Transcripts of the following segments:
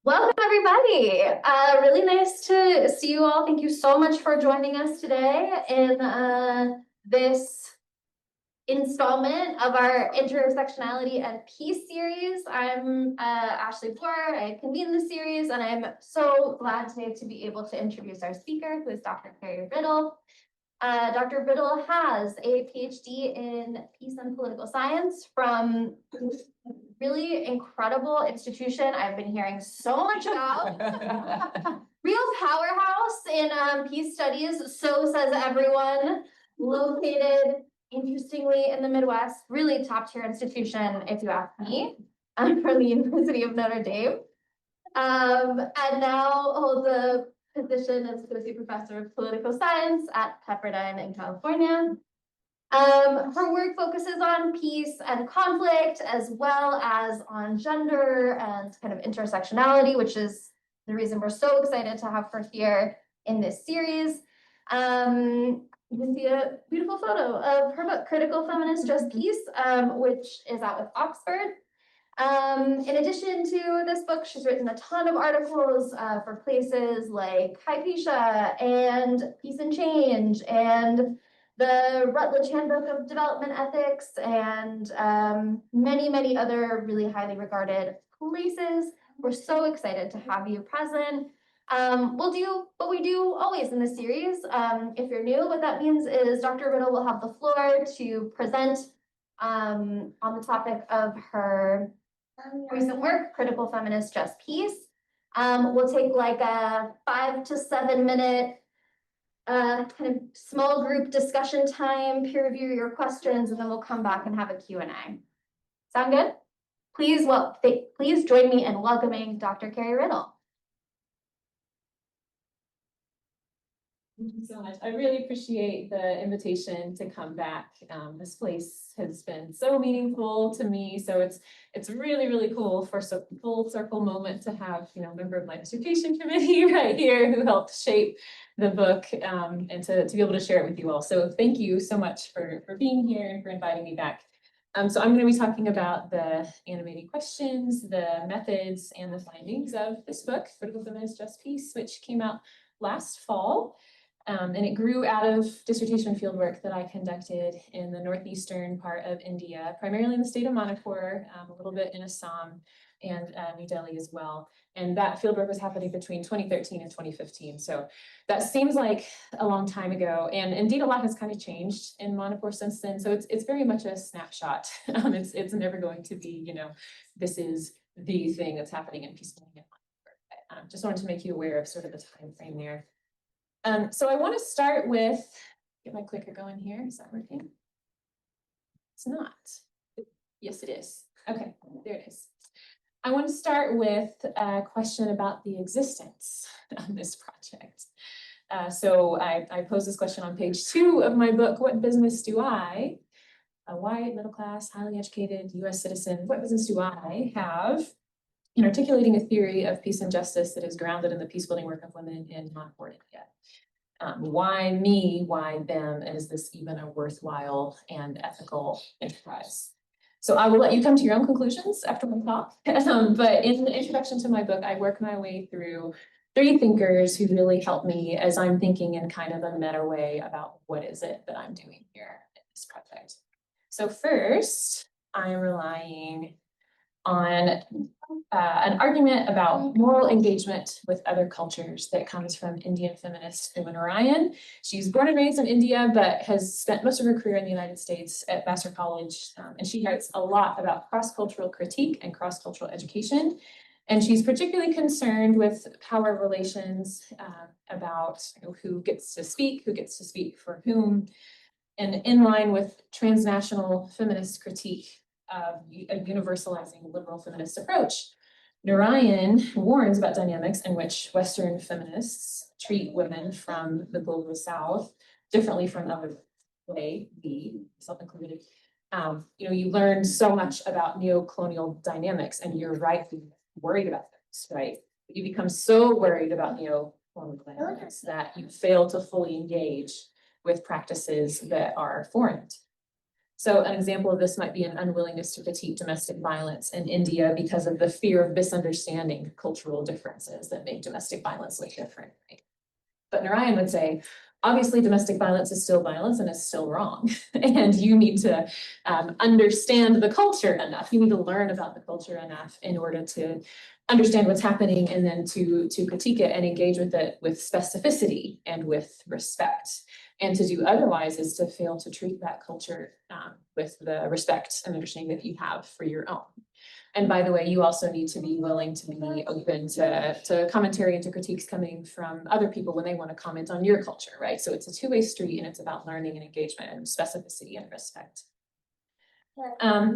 Welcome, everybody. Really nice to see you all. Thank you so much for joining us today in this installment of our Intersectionality and Peace series. I'm Ashley Bohrer. I convene the series, and I'm so glad today to be able to introduce our speaker, who is Dr. Karie Riddle. Dr. Riddle has a Ph.D. in Peace and Political Science from really incredible institution I've been hearing so much about. Real powerhouse in peace studies, so says everyone. Located, interestingly, in the Midwest, really top tier institution, if you ask me. I'm from the University of Notre Dame. And now holds a position as Associate Professor of Political Science at Pepperdine in California. Her work focuses on peace and conflict, as well as on gender and kind of intersectionality, which is the reason we're so excited to have her here in this series. You can see a beautiful photo of her book, Critical Feminist Justpeace, which is out with Oxford. In addition to this book, she's written a ton of articles for places like Hypatia and Peace and Change and the Routledge Handbook of Development Ethics and many other really highly regarded places. We're so excited to have you present. We'll do what we do always in this series. If you're new, what that means is Dr. Riddle will have the floor to present on the topic of her recent work, Critical Feminist Justpeace. We'll take like a 5 to 7 minute kind of small group discussion time, peer review your questions, and then we'll come back and have a Q&A. Sound good? Please join me in welcoming Dr. Karie Riddle. Thank you so much. I really appreciate the invitation to come back. This place has been so meaningful to me. So it's really cool for a full circle moment to have, a member of my dissertation committee right here who helped shape the book and to be able to share it with you all. So thank you so much for being here and for inviting me back. So I'm going to be talking about the animating questions, the methods, and the findings of this book, Critical Feminist Justpeace, which came out last fall. And it grew out of dissertation fieldwork that I conducted in the northeastern part of India, primarily in the state of Manipur, a little bit in Assam and New Delhi as well. And that fieldwork was happening between 2013 and 2015. So that seems like a long time ago. And indeed, a lot has kind of changed in Manipur since then. So it's very much a snapshot. It's never going to be, this is the thing that's happening in peacebuilding in Manipur. Just wanted to make you aware of sort of the time frame there. So I want to start with, get my clicker going here. Is that working? It's not. Yes, it is. Okay, there it is. I want to start with a question about the existence of this project. So I pose this question on page 2 of my book. What business do I, a white, middle class, highly educated US citizen, what business do I have in articulating a theory of peace and justice that is grounded in the peacebuilding work of women in Manipur, India? Why me? Why them? And is this even a worthwhile and ethical enterprise? So I will let you come to your own conclusions after my talk. But in the introduction to my book, I work my way through 3 thinkers who really help me as I'm thinking in kind of a meta way about what is it that I'm doing here in this project. So first, I'm relying on an argument about moral engagement with other cultures that comes from Indian feminist woman Ryan. She's born and raised in India, but has spent most of her career in the United States at Vassar College. And she writes a lot about cross-cultural critique and cross-cultural education. And she's particularly concerned with power relations, about who gets to speak for whom, and in line with transnational feminist critique of a universalizing liberal feminist approach. Narayan warns about dynamics in which Western feminists treat women from the global South differently from other way, we, self-included. You learn so much about neo-colonial dynamics, and you're rightly worried about those, right? But you become so worried about neo-colonial dynamics that you fail to fully engage with practices that are foreign. So an example of this might be an unwillingness to critique domestic violence in India because of the fear of misunderstanding cultural differences that make domestic violence look different. Right? But Narayan would say, obviously domestic violence is still violence and it's still wrong. And you need to understand the culture enough. You need to learn about the culture enough in order to understand what's happening and then to critique it and engage with it with specificity and with respect. And to do otherwise is to fail to treat that culture with the respect and understanding that you have for your own. And by the way, you also need to be willing to be open to commentary and to critiques coming from other people when they want to comment on your culture, right? So it's a two-way street and it's about learning and engagement and specificity and respect.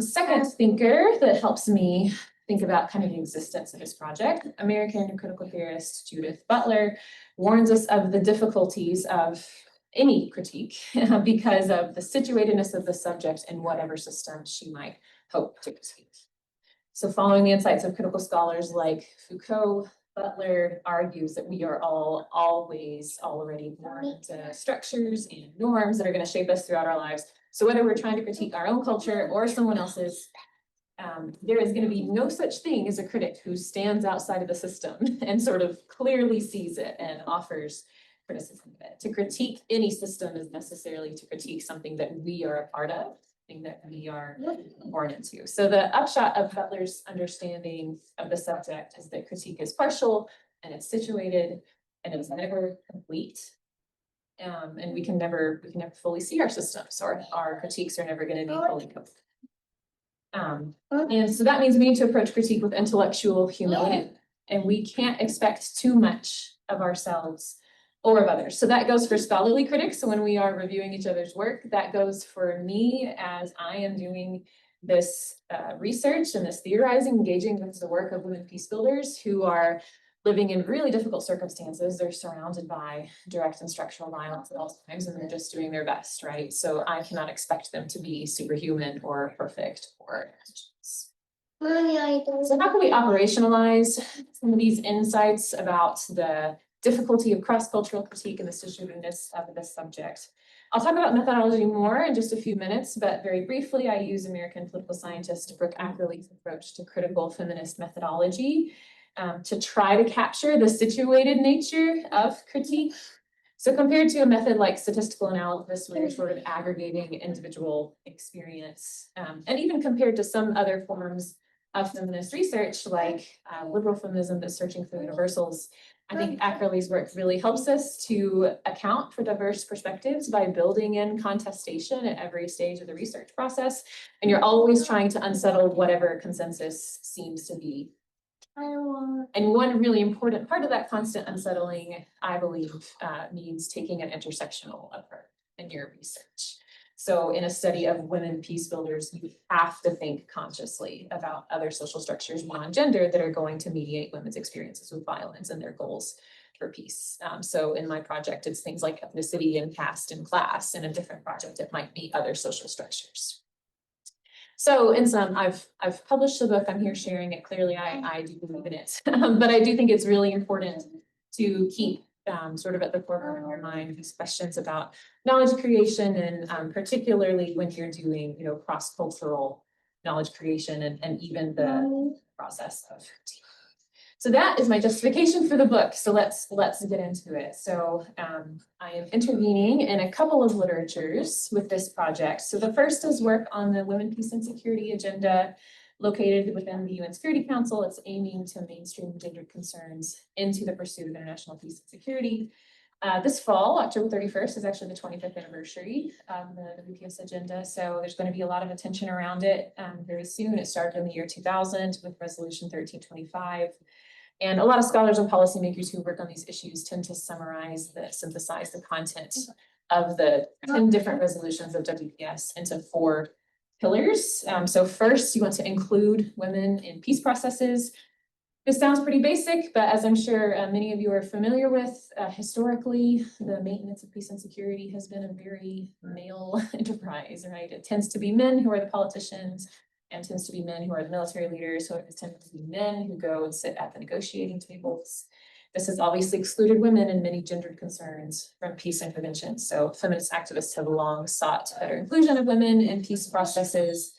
Second thinker that helps me think about kind of the existence of this project, American critical theorist Judith Butler warns us of the difficulties of any critique because of the situatedness of the subject in whatever system she might hope to critique. So following the insights of critical scholars like Foucault, Butler argues that we are all always already born into structures and norms that are going to shape us throughout our lives. So whether we're trying to critique our own culture or someone else's, there is going to be no such thing as a critic who stands outside of the system and sort of clearly sees it and offers criticism of it. To critique any system is necessarily to critique something that we are a part of, something that we are born into. So the upshot of Butler's understanding of the subject is that critique is partial and it's situated and it's never complete. And we can never fully see our systems, or our critiques are never going to be fully complete. And so that means we need to approach critique with intellectual humility, and we can't expect too much of ourselves or of others. So that goes for scholarly critics. So when we are reviewing each other's work, that goes for me as I am doing this research and this theorizing, engaging with the work of women peace builders who are living in really difficult circumstances. They're surrounded by direct and structural violence at all times, and they're just doing their best, right? So I cannot expect them to be superhuman or perfect or so how can we operationalize some of these insights about the difficulty of cross-cultural critique and the situatedness of this subject? I'll talk about methodology more in just a few minutes, but very briefly, I use American political scientist Brooke Ackerley's approach to critical feminist methodology to try to capture the situated nature of critique. So compared to a method like statistical analysis, where you're sort of aggregating individual experience, and even compared to some other forms of feminist research, like liberal feminism that's searching for universals, I think Ackerley's work really helps us to account for diverse perspectives by building in contestation at every stage of the research process. And you're always trying to unsettle whatever consensus seems to be. And one really important part of that constant unsettling, I believe, means taking an intersectional approach in your research. So in a study of women peace builders, you have to think consciously about other social structures beyond gender that are going to mediate women's experiences with violence and their goals for peace. So in my project, it's things like ethnicity and caste and class. In a different project, it might be other social structures. So in sum, I've published the book. I'm here sharing it. Clearly, I do believe in it, but I do think it's really important to keep sort of at the forefront of your mind these questions about knowledge creation, and particularly when you're doing, cross-cultural knowledge creation and even the process of critique. So that is my justification for the book. So let's get into it. So I am intervening in a couple of literatures with this project. So the first is work on the Women, Peace and Security agenda located within the UN Security Council. It's aiming to mainstream gender concerns into the pursuit of international peace and security. This fall, October 31st, is actually the 25th anniversary of the WPS agenda. So there's going to be a lot of attention around it very soon. It started in the year 2000 with Resolution 1325. And a lot of scholars and policymakers who work on these issues tend to synthesize the content of the 10 different resolutions of WPS into 4 pillars. So first, you want to include women in peace processes. This sounds pretty basic, but as I'm sure many of you are familiar with, historically, the maintenance of peace and security has been a very male enterprise, right? It tends to be men who are the politicians, and tends to be men who are the military leaders. So it tends to be men who go and sit at the negotiating tables. This has obviously excluded women and many gendered concerns from peace and prevention. So feminist activists have long sought better inclusion of women in peace processes.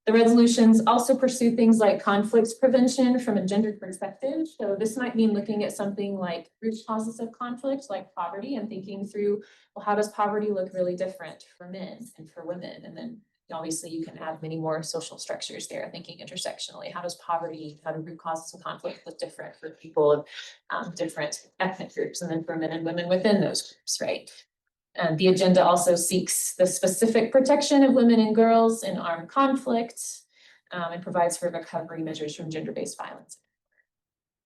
The resolutions also pursue things like conflict prevention from a gendered perspective. So this might mean looking at something like root causes of conflict, like poverty, and thinking through, well, how does poverty look really different for men and for women? And then obviously you can add many more social structures there, thinking intersectionally. How do root causes of conflict look different for people of different ethnic groups, and then for men and women within those groups, right? The agenda also seeks the specific protection of women and girls in armed conflict, and provides for recovery measures from gender-based violence.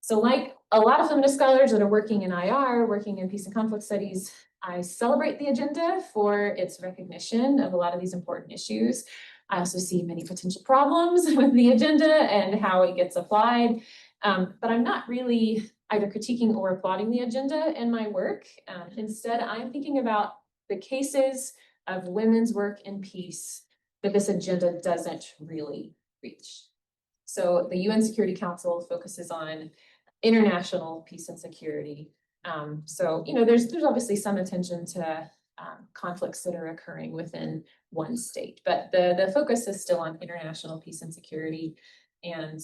So like a lot of feminist scholars that are working in IR, working in peace and conflict studies, I celebrate the agenda for its recognition of a lot of these important issues. I also see many potential problems with the agenda and how it gets applied, but I'm not really either critiquing or applauding the agenda in my work. Instead, I'm thinking about the cases of women's work in peace that this agenda doesn't really reach. So the UN Security Council focuses on international peace and security. So, there's obviously some attention to conflicts that are occurring within one state, but the focus is still on international peace and security. And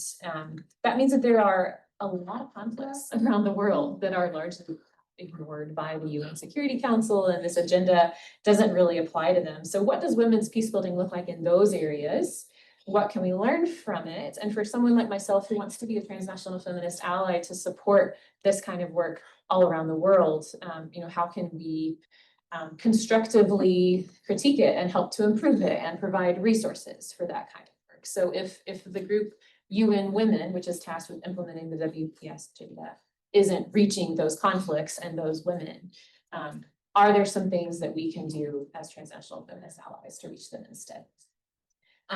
that means that there are a lot of conflicts around the world that are largely ignored by the UN Security Council, and this agenda doesn't really apply to them. So what does women's peace building look like in those areas? What can we learn from it? And for someone like myself who wants to be a transnational feminist ally to support this kind of work all around the world, how can we constructively critique it and help to improve it and provide resources for that kind of work? So if the group UN Women, which is tasked with implementing the WPS agenda, isn't reaching those conflicts and those women, are there some things that we can do as transnational feminist allies to reach them instead?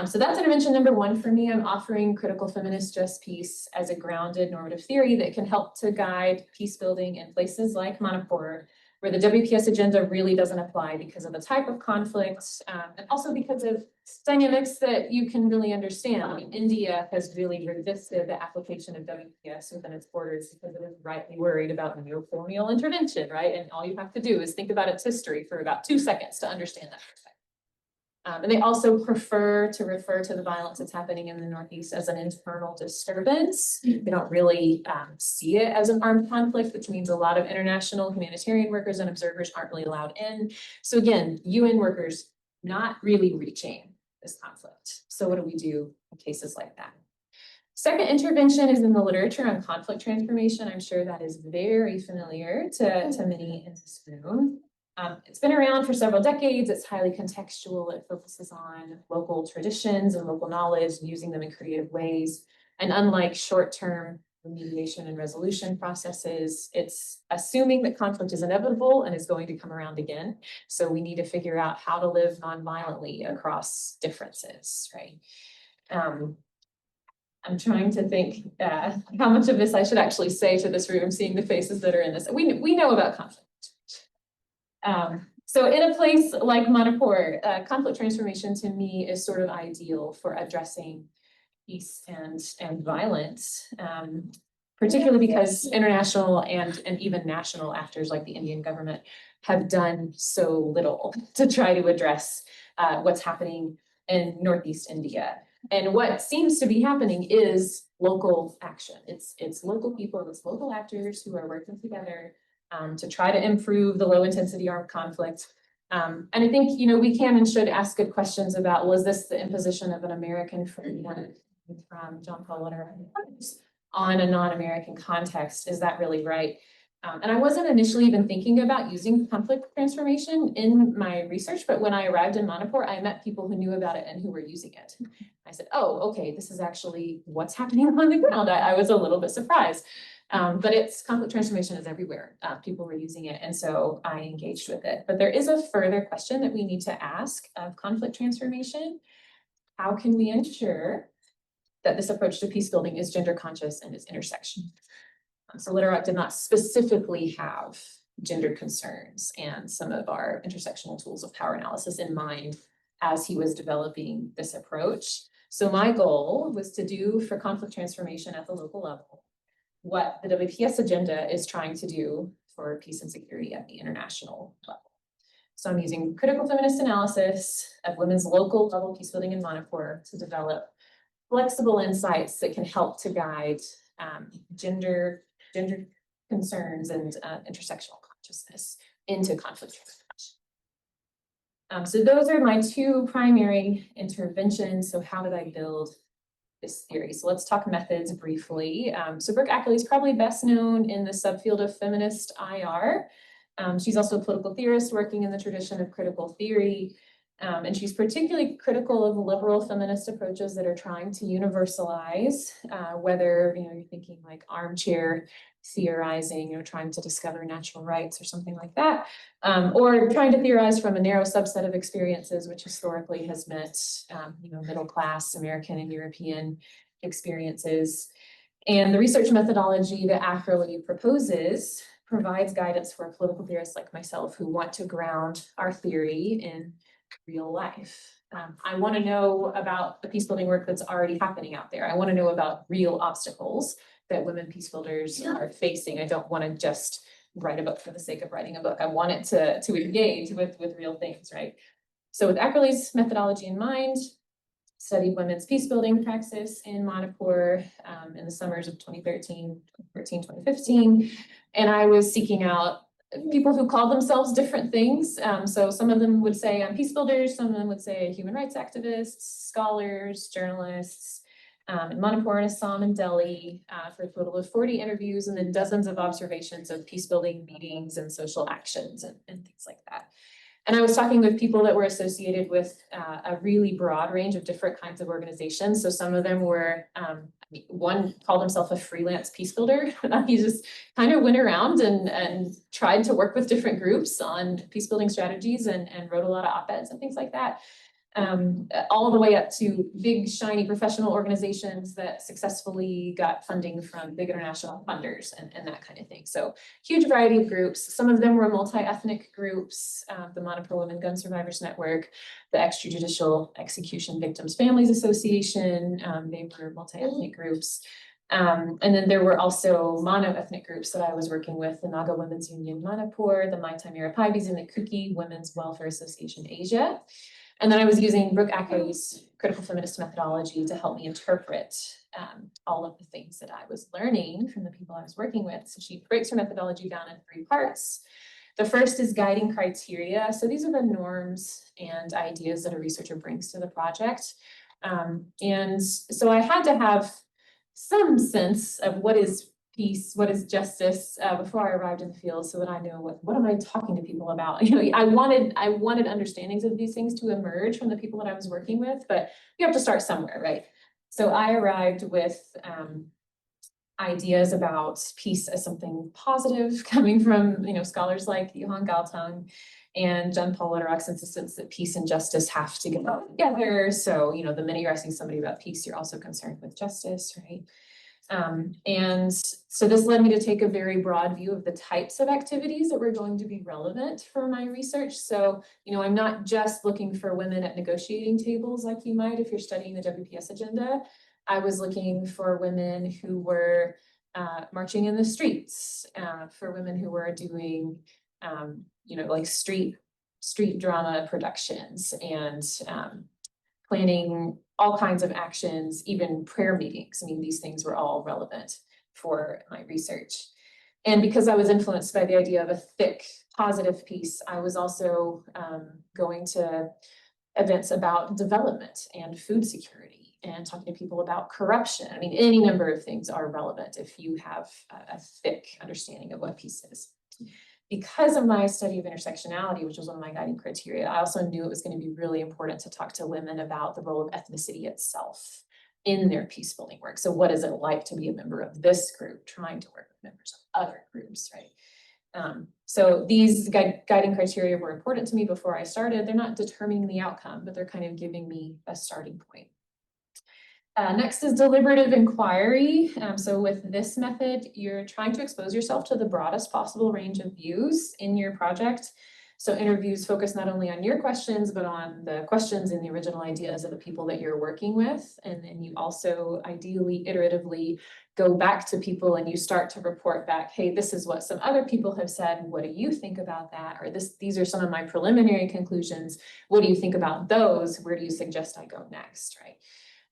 So that's intervention number one for me. I'm offering critical feminist Justpeace as a grounded normative theory that can help to guide peace building in places like Manipur, where the WPS agenda really doesn't apply because of the type of conflict, and also because of dynamics that you can really understand. I mean, India has really resisted the application of WPS within its borders because it is rightly worried about neo-colonial intervention, right? And all you have to do is think about its history for about 2 seconds to understand that perspective. And they also prefer to refer to the violence that's happening in the Northeast as an internal disturbance. They don't really see it as an armed conflict, which means a lot of international humanitarian workers and observers aren't really allowed in. So again, UN workers not really reaching this conflict. So what do we do in cases like that? Second intervention is in the literature on conflict transformation. I'm sure that is very familiar to many in this room. It's been around for several decades. It's highly contextual. It focuses on local traditions and local knowledge and using them in creative ways. And unlike short-term remediation and resolution processes, it's assuming that conflict is inevitable and is going to come around again. So we need to figure out how to live nonviolently across differences, right? I'm trying to think how much of this I should actually say to this room, seeing the faces that are in this. We know about conflict. So in a place like Manipur, conflict transformation to me is sort of ideal for addressing peace and violence, particularly because international and even national actors like the Indian government have done so little to try to address what's happening in Northeast India. And what seems to be happening is local action. It's local people, it's local actors who are working together to try to improve the low intensity armed conflict. And I think, we can and should ask good questions about, was this the imposition of an American framework from John Paul Lederer on a non-American context? Is that really right? And I wasn't initially even thinking about using conflict transformation in my research, but when I arrived in Manipur, I met people who knew about it and who were using it. I said, oh, okay, this is actually what's happening on the ground. I was a little bit surprised. But conflict transformation is everywhere. People were using it, and so I engaged with it. But there is a further question that we need to ask of conflict transformation. How can we ensure that this approach to peace building is gender conscious and is intersection? So Lederer did not specifically have gender concerns and some of our intersectional tools of power analysis in mind as he was developing this approach. So my goal was to do for conflict transformation at the local level what the WPS agenda is trying to do for peace and security at the international level. So I'm using critical feminist analysis of women's local level peacebuilding in Manipur to develop flexible insights that can help to guide gender concerns and intersectional consciousness into conflict resolution. So those are my two primary interventions. So how did I build this theory? So let's talk methods briefly. So Brooke Ackley is probably best known in the subfield of feminist IR. She's also a political theorist working in the tradition of critical theory. And she's particularly critical of liberal feminist approaches that are trying to universalize, whether you're thinking like armchair theorizing, trying to discover natural rights or something like that, or trying to theorize from a narrow subset of experiences, which historically has meant middle class American and European experiences. And the research methodology that Ackley proposes provides guidance for political theorists like myself who want to ground our theory in real life. I want to know about the peacebuilding work that's already happening out there. I want to know about real obstacles that women peacebuilders are facing. I don't want to just write a book for the sake of writing a book. I want it to engage with real things, right? So with Ackley's methodology in mind, studied women's peacebuilding praxis in Manipur in the summers of 2013, 2015, and I was seeking out people who call themselves different things. So some of them would say I'm peacebuilders, some of them would say human rights activists, scholars, journalists, in Manipur and Assam and Delhi for a total of 40 interviews and then dozens of observations of peacebuilding meetings and social actions and things like that. And I was talking with people that were associated with a really broad range of different kinds of organizations. So some of them were, one called himself a freelance peacebuilder. He just kind of went around and tried to work with different groups on peacebuilding strategies and wrote a lot of op-eds and things like that. All the way up to big, shiny professional organizations that successfully got funding from big international funders and that kind of thing. So huge variety of groups. Some of them were multi-ethnic groups, the Manipur Women Gun Survivors Network, the Extrajudicial Execution Victims Families Association. They were multi-ethnic groups. And then there were also mono-ethnic groups that I was working with, the Naga Women's Union Manipur, the Maitai Mirapaivis, and the Kuki Women's Welfare Association Asia. And then I was using Brooke Ackley's critical feminist methodology to help me interpret all of the things that I was learning from the people I was working with. So she breaks her methodology down in 3 parts. The first is guiding criteria. So these are the norms and ideas that a researcher brings to the project. And so I had to have some sense of what is peace, what is justice before I arrived in the field, so that I know what am I talking to people about. I wanted understandings of these things to emerge from the people that I was working with, but you have to start somewhere, right? So I arrived with ideas about peace as something positive coming from scholars like Johan Galtung and John Paul Lederach's insistence that peace and justice have to go together. So the minute you're asking somebody about peace, you're also concerned with justice, right? And so this led me to take a very broad view of the types of activities that were going to be relevant for my research. So, I'm not just looking for women at negotiating tables like you might if you're studying the WPS agenda. I was looking for women who were marching in the streets, for women who were doing, like street drama productions and planning all kinds of actions, even prayer meetings. I mean, these things were all relevant for my research. And because I was influenced by the idea of a thick, positive peace, I was also going to events about development and food security and talking to people about corruption. I mean, any number of things are relevant if you have a thick understanding of what peace is. Because of my study of intersectionality, which was one of my guiding criteria, I also knew it was going to be really important to talk to women about the role of ethnicity itself in their peacebuilding work. So what is it like to be a member of this group trying to work with members of other groups, right? So these guiding criteria were important to me before I started. They're not determining the outcome, but they're kind of giving me a starting point. Next is deliberative inquiry. So with this method, you're trying to expose yourself to the broadest possible range of views in your project. So interviews focus not only on your questions, but on the questions and the original ideas of the people that you're working with. And then you also ideally iteratively go back to people and you start to report back, hey, this is what some other people have said. What do you think about that? Or these are some of my preliminary conclusions. What do you think about those? Where do you suggest I go next, right?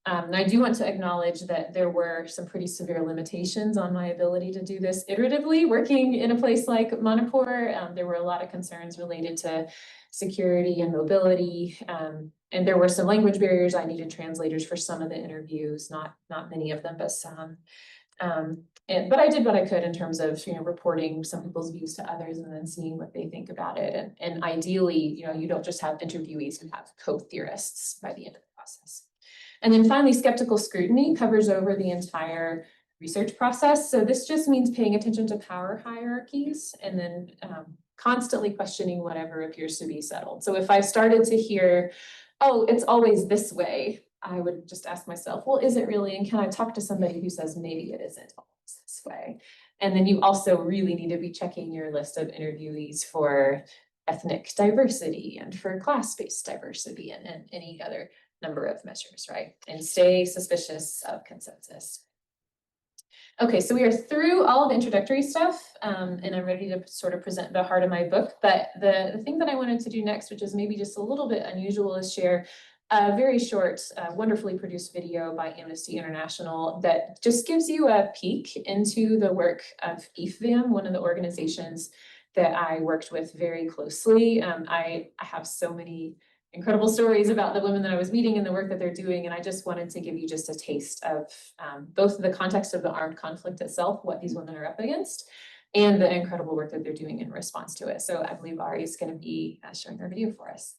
And I do want to acknowledge that there were some pretty severe limitations on my ability to do this iteratively. Working in a place like Manipur, there were a lot of concerns related to security and mobility. And there were some language barriers. I needed translators for some of the interviews, not many of them, but some. But I did what I could in terms of, reporting some people's views to others and then seeing what they think about it. And ideally, you don't just have interviewees, you have co-theorists by the end of the process. And then finally, skeptical scrutiny covers over the entire research process. So this just means paying attention to power hierarchies and then constantly questioning whatever appears to be settled. So if I started to hear, oh, it's always this way, I would just ask myself, well, is it really? And can I talk to somebody who says maybe it isn't always this way? And then you also really need to be checking your list of interviewees for ethnic diversity and for class-based diversity and any other number of measures, right? And stay suspicious of consensus. Okay, so we are through all of the introductory stuff, and I'm ready to sort of present the heart of my book. But the thing that I wanted to do next, which is maybe just a little bit unusual, is share a very short, wonderfully produced video by Amnesty International that just gives you a peek into the work of IFVAM, one of the organizations that I worked with very closely. I have so many incredible stories about the women that I was meeting and the work that they're doing. And I just wanted to give you just a taste of both the context of the armed conflict itself, what these women are up against, and the incredible work that they're doing in response to it. So I believe Ari is going to be showing her video for us.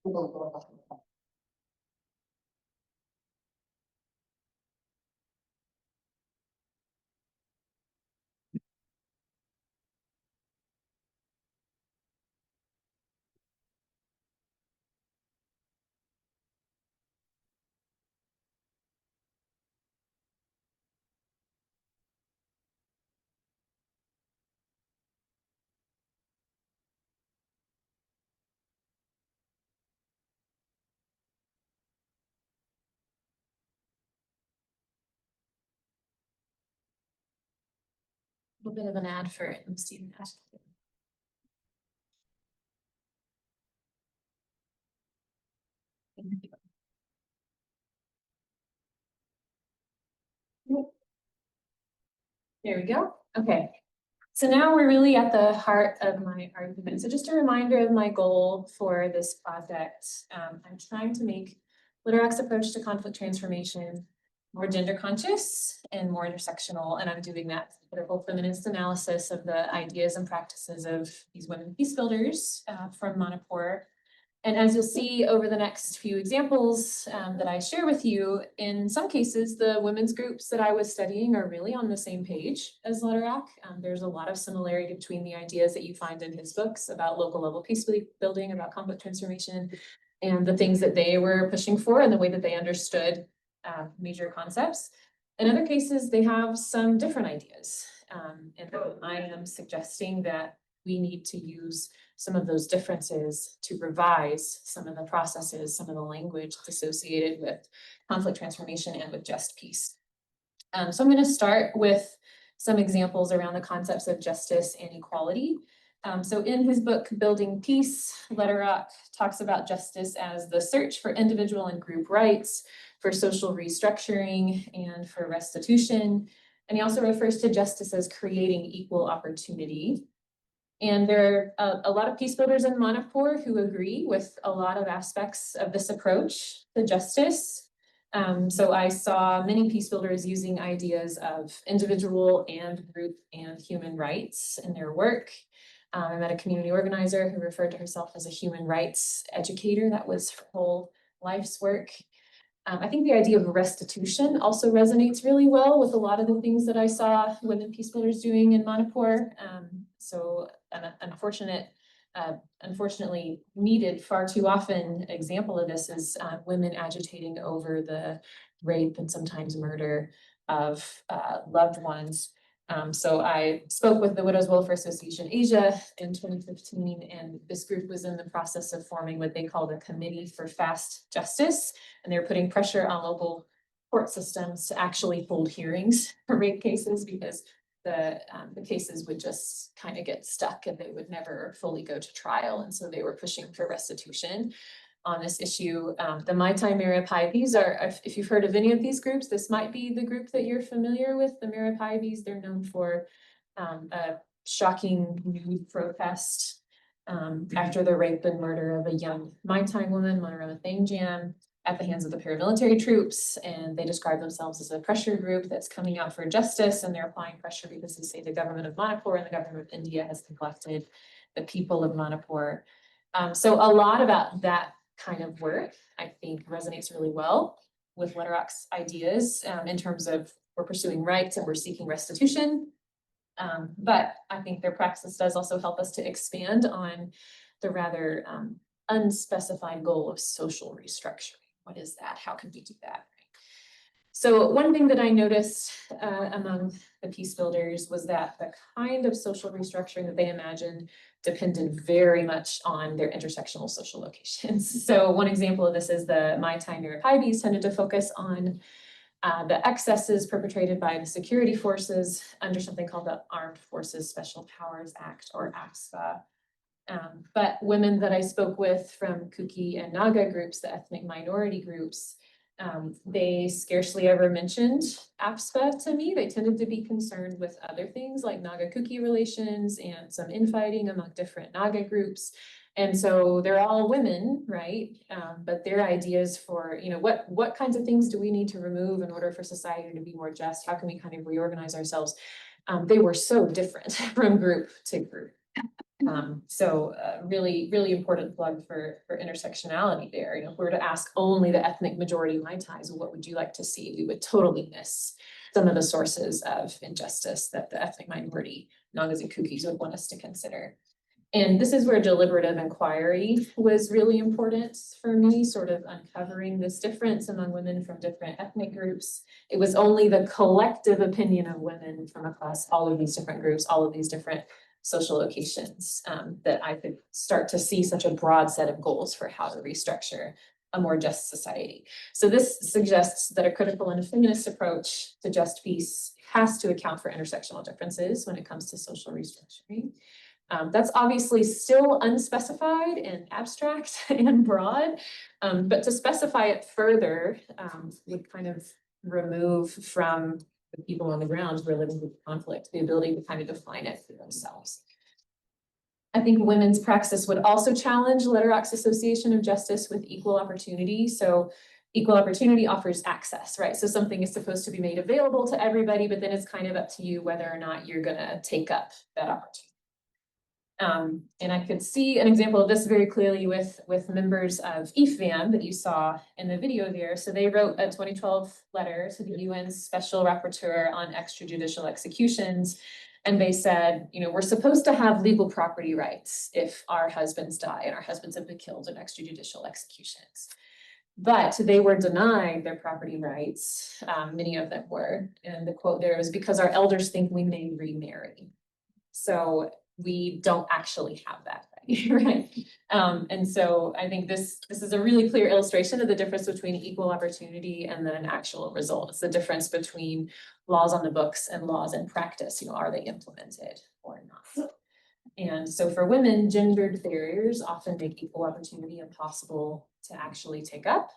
A little bit of an ad for Stephen Ashley. There we go. Okay. So now we're really at the heart of my argument. So just a reminder of my goal for this project. I'm trying to make Literac's approach to conflict transformation more gender conscious and more intersectional. And I'm doing that through critical feminist analysis of the ideas and practices of these women peace builders from Manipur. And as you'll see over the next few examples that I share with you, in some cases, the women's groups that I was studying are really on the same page as Literak. There's a lot of similarity between the ideas that you find in his books about local level peace building, about conflict transformation, and the things that they were pushing for and the way that they understood major concepts. In other cases, they have some different ideas. And I am suggesting that we need to use some of those differences to revise some of the processes, some of the language associated with conflict transformation and with just peace. So I'm going to start with some examples around the concepts of justice and equality. So in his book, Building Peace, Literak talks about justice as the search for individual and group rights, for social restructuring, and for restitution. And he also refers to justice as creating equal opportunity. And there are a lot of peace builders in Manipur who agree with a lot of aspects of this approach to justice. So I saw many peace builders using ideas of individual and group and human rights in their work. I met a community organizer who referred to herself as a human rights educator. That was her whole life's work. I think the idea of restitution also resonates really well with a lot of the things that I saw women peace builders doing in Manipur. So an unfortunately needed far too often example of this is women agitating over the rape and sometimes murder of loved ones. So I spoke with the Widows Welfare Association Asia in 2015, and this group was in the process of forming what they called a Committee for Fast Justice, and they're putting pressure on local court systems to actually hold hearings for rape cases because the cases would just kind of get stuck and they would never fully go to trial, and so they were pushing for restitution on this issue. The Mai Tai Marapai, these are, if you've heard of any of these groups, this might be the group that you're familiar with, the Marapai. They're known for a shocking nude protest after the rape and murder of a young Mai Tai woman, Monarama Thangjam, at the hands of the paramilitary troops. And they describe themselves as a pressure group that's coming out for justice, and they're applying pressure because they say the government of Manipur and the government of India has neglected the people of Manipur. So a lot about that kind of work, I think, resonates really well with Literak's ideas in terms of we're pursuing rights and we're seeking restitution. But I think their praxis does also help us to expand on the rather unspecified goal of social restructuring. What is that? How can we do that? So one thing that I noticed among the peace builders was that the kind of social restructuring that they imagined depended very much on their intersectional social locations. So one example of this is the Mai Tai Marapai tended to focus on the excesses perpetrated by the security forces under something called the Armed Forces Special Powers Act, or AFSPA. But women that I spoke with from Kuki and Naga groups, the ethnic minority groups, they scarcely ever mentioned AFSPA to me. They tended to be concerned with other things like Naga-Kuki relations and some infighting among different Naga groups. And so they're all women, right? But their ideas for, what kinds of things do we need to remove in order for society to be more just? How can we kind of reorganize ourselves? They were so different from group to group. So really, really important plug for intersectionality there. You know, if we were to ask only the ethnic majority Mai Tais, what would you like to see? We would totally miss some of the sources of injustice that the ethnic minority Nagas and Kukis would want us to consider. And this is where deliberative inquiry was really important for me, sort of uncovering this difference among women from different ethnic groups. It was only the collective opinion of women from across all of these different groups, all of these different social locations, that I could start to see such a broad set of goals for how to restructure a more just society. So this suggests that a critical and a feminist approach to just peace has to account for intersectional differences when it comes to social restructuring. That's obviously still unspecified and abstract and broad, but to specify it further would kind of remove from the people on the ground who are living with conflict the ability to kind of define it for themselves. I think women's praxis would also challenge Literac's association of justice with equal opportunity. So equal opportunity offers access, right? So something is supposed to be made available to everybody, but then it's kind of up to you whether or not you're gonna take up that opportunity. And I could see an example of this very clearly with members of IFVAM that you saw in the video there. So they wrote a 2012 letter to the UN's Special Rapporteur on Extrajudicial Executions. And they said, you know, we're supposed to have legal property rights if our husbands die and our husbands have been killed in extrajudicial executions. But they were denied their property rights, many of them were. And the quote there is, because our elders think we may remarry. So we don't actually have that right, right? And so I think this is a really clear illustration of the difference between equal opportunity and then an actual result. It's the difference between laws on the books and laws in practice. You know, are they implemented or not? And so for women, gendered barriers often make equal opportunity impossible to actually take up.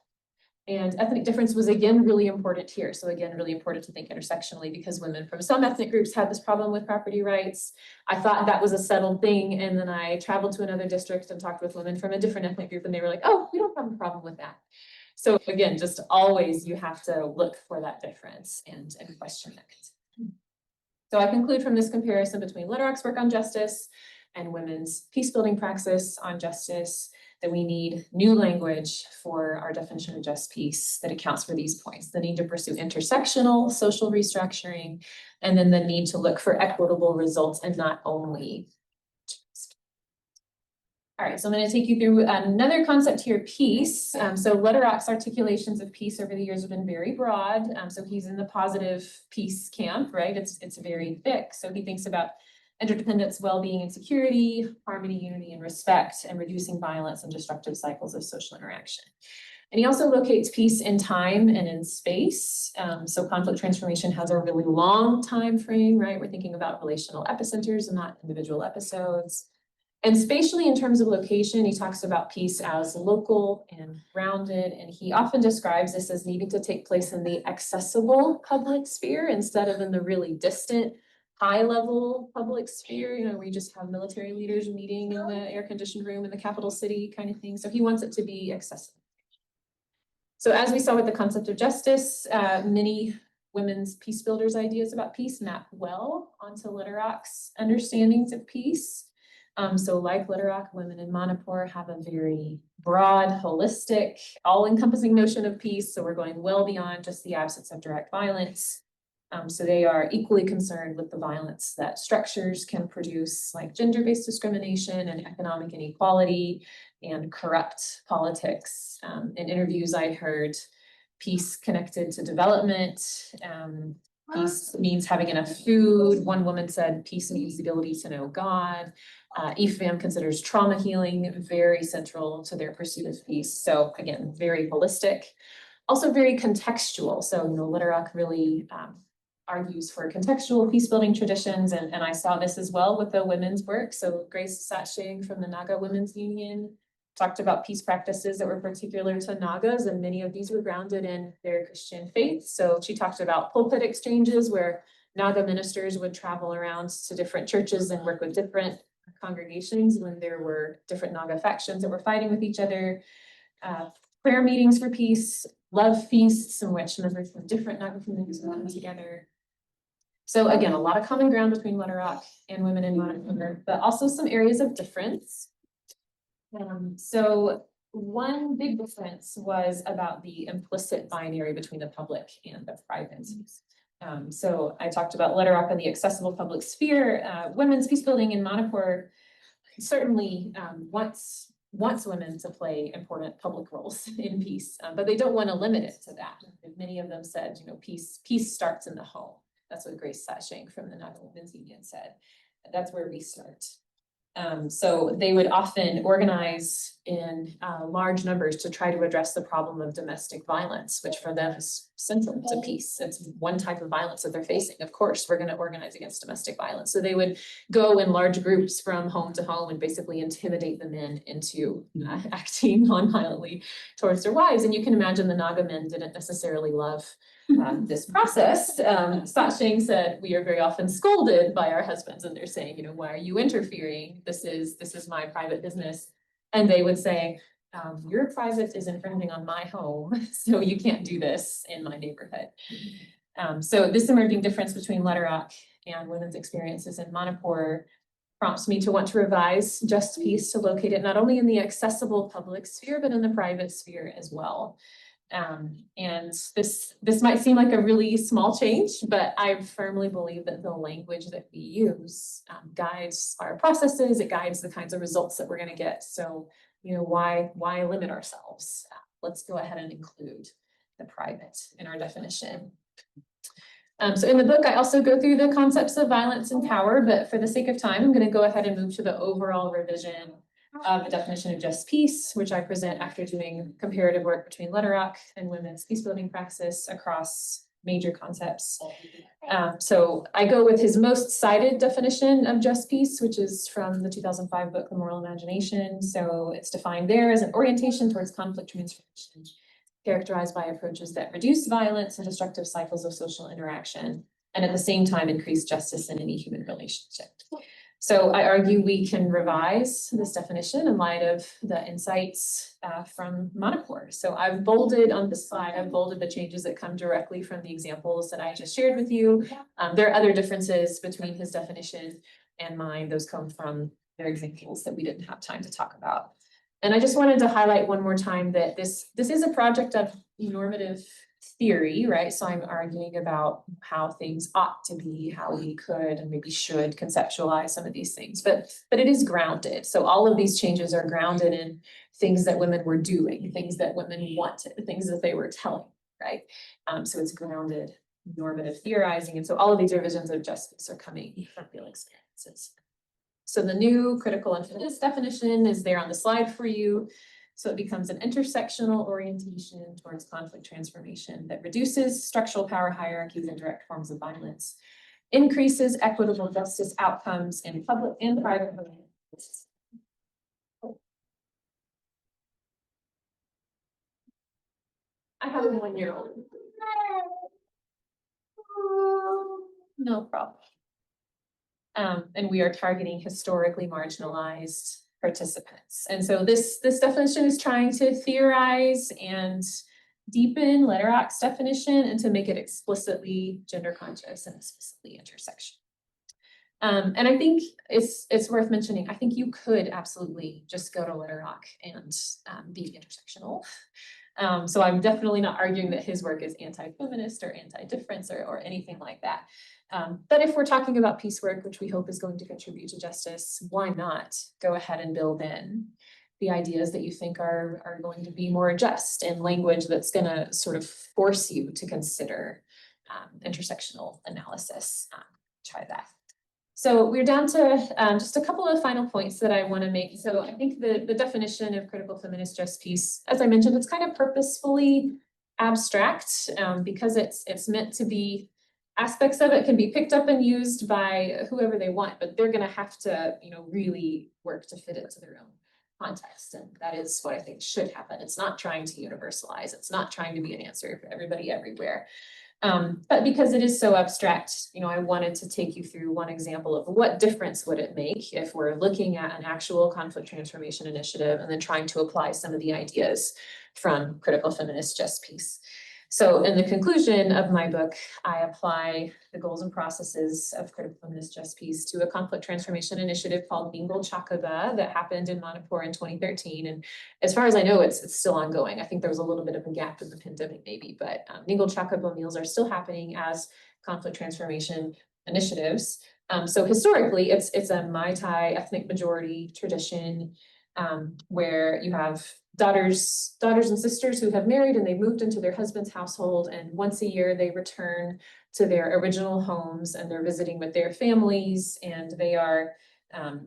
And ethnic difference was again really important here. So again, really important to think intersectionally because women from some ethnic groups had this problem with property rights. I thought that was a settled thing. And then I traveled to another district and talked with women from a different ethnic group and they were like, oh, we don't have a problem with that. So again, just always you have to look for that difference and question that. So I conclude from this comparison between Literac's work on justice and women's peacebuilding praxis on justice that we need new language for our definition of just peace that accounts for these points. The need to pursue intersectional social restructuring, and then the need to look for equitable results and not only. All right, so I'm going to take you through another concept here, peace. So Literac's articulations of peace over the years have been very broad. So he's in the positive peace camp, right? It's very thick. So he thinks about interdependence, well-being and security, harmony, unity, and respect, and reducing violence and destructive cycles of social interaction. And he also locates peace in time and in space. So conflict transformation has a really long time frame, right? We're thinking about relational epicenters and not individual episodes. And spatially, in terms of location, he talks about peace as local and grounded, and he often describes this as needing to take place in the accessible public sphere instead of in the really distant, high-level public sphere, you know, where you just have military leaders meeting in the air-conditioned room in the capital city kind of thing. So he wants it to be accessible. So as we saw with the concept of justice, many women's peace builders' ideas about peace map well onto Literac's understandings of peace. So like Literac, women in Manipur have a very broad, holistic, all-encompassing notion of peace. So we're going well beyond just the absence of direct violence. So they are equally concerned with the violence that structures can produce, like gender-based discrimination and economic inequality and corrupt politics. In interviews I heard peace connected to development. Peace means having enough food. One woman said peace means the ability to know God. IFVAM considers trauma healing very central to their pursuit of peace. So again, very holistic, also very contextual. So, you know, Literac really argues for contextual peace-building traditions, and I saw this as well with the women's work. So Grace Satshig from the Naga Women's Union talked about peace practices that were particular to Nagas, and many of these were grounded in their Christian faith. So she talked about pulpit exchanges where Naga ministers would travel around to different churches and work with different congregations when there were different Naga factions that were fighting with each other. Prayer meetings for peace, love feasts in which members from different Naga communities would come together. So again, a lot of common ground between Letterock and women in Manipur, but also some areas of difference. So one big difference was about the implicit binary between the public and the private. So I talked about Letterock and the accessible public sphere. Women's peacebuilding in Manipur certainly wants women to play important public roles in peace, but they don't want to limit it to that. Many of them said, you know, peace starts in the home. That's what Grace Sashank from the Naga Women's Union said. That's where we start. So they would often organize in large numbers to try to address the problem of domestic violence, which for them is central to peace. It's one type of violence that they're facing. Of course, we're going to organize against domestic violence. So they would go in large groups from home to home and basically intimidate the men into acting non-violently towards their wives. And you can imagine the Naga men didn't necessarily love this process. Sashank said, we are very often scolded by our husbands, and they're saying, you know, why are you interfering? This is my private business. And they would say, your private is infringing on my home, so you can't do this in my neighborhood. So this emerging difference between Letterock and women's experiences in Manipur prompts me to want to revise Justpeace to locate it not only in the accessible public sphere, but in the private sphere as well. And this might seem like a really small change, but I firmly believe that the language that we use guides our processes. It guides the kinds of results that we're going to get. So, you know, why limit ourselves? Let's go ahead and include the private in our definition. So in the book, I also go through the concepts of violence and power, but for the sake of time, I'm going to go ahead and move to the overall revision of the definition of Justpeace, which I present after doing comparative work between Letterock and women's peacebuilding praxis across major concepts. So I go with his most cited definition of Justpeace, which is from the 2005 book, The Moral Imagination. So it's defined there as an orientation towards conflict transformation, characterized by approaches that reduce violence and destructive cycles of social interaction, and at the same time increase justice in any human relationship. So I argue we can revise this definition in light of the insights from Manipur. So I've bolded on this slide, I've bolded the changes that come directly from the examples that I just shared with you. There are other differences between his definition and mine. Those come from their examples that we didn't have time to talk about. And I just wanted to highlight one more time that this is a project of normative theory, right? So I'm arguing about how things ought to be, how we could and maybe should conceptualize some of these things, but it is grounded. So all of these changes are grounded in things that women were doing, things that women wanted, things that they were telling, right? So it's grounded normative theorizing. And so all of these revisions of Justpeace are coming from real experiences. So the new critical and feminist definition is there on the slide for you. So it becomes an intersectional orientation towards conflict transformation that reduces structural power hierarchies and direct forms of violence, increases equitable justice outcomes in public and private domains. I have a 1-year-old. No problem. And we are targeting historically marginalized participants. And so this definition is trying to theorize and deepen Letterock's definition and to make it explicitly gender conscious and explicitly intersectional. And I think it's worth mentioning, I think you could absolutely just go to Letterock and be intersectional. So I'm definitely not arguing that his work is anti-feminist or anti-difference or anything like that. But if we're talking about peace work, which we hope is going to contribute to justice, why not go ahead and build in the ideas that you think are going to be more just and language that's going to sort of force you to consider intersectional analysis. Try that. So we're down to just a couple of final points that I want to make. So I think the definition of critical feminist Justpeace, as I mentioned, it's kind of purposefully abstract because it's meant to be, aspects of it can be picked up and used by whoever they want, but they're going to have to, you know, really work to fit it to their own context. And that is what I think should happen. It's not trying to universalize. It's not trying to be an answer for everybody everywhere. But because it is so abstract, you know, I wanted to take you through one example of what difference would it make if we're looking at an actual conflict transformation initiative and then trying to apply some of the ideas from critical feminist Justpeace. So in the conclusion of my book, I apply the goals and processes of critical feminist Justpeace to a conflict transformation initiative called Ningol Chakaba that happened in Manipur in 2013. And as far as I know, it's still ongoing. I think there was a little bit of a gap in the pandemic maybe, but Ningol Chakaba meals are still happening as conflict transformation initiatives. So historically, it's a Mai Tai ethnic majority tradition where you have daughters and sisters who have married and they moved into their husband's household, and once a year they return to their original homes and they're visiting with their families, and they are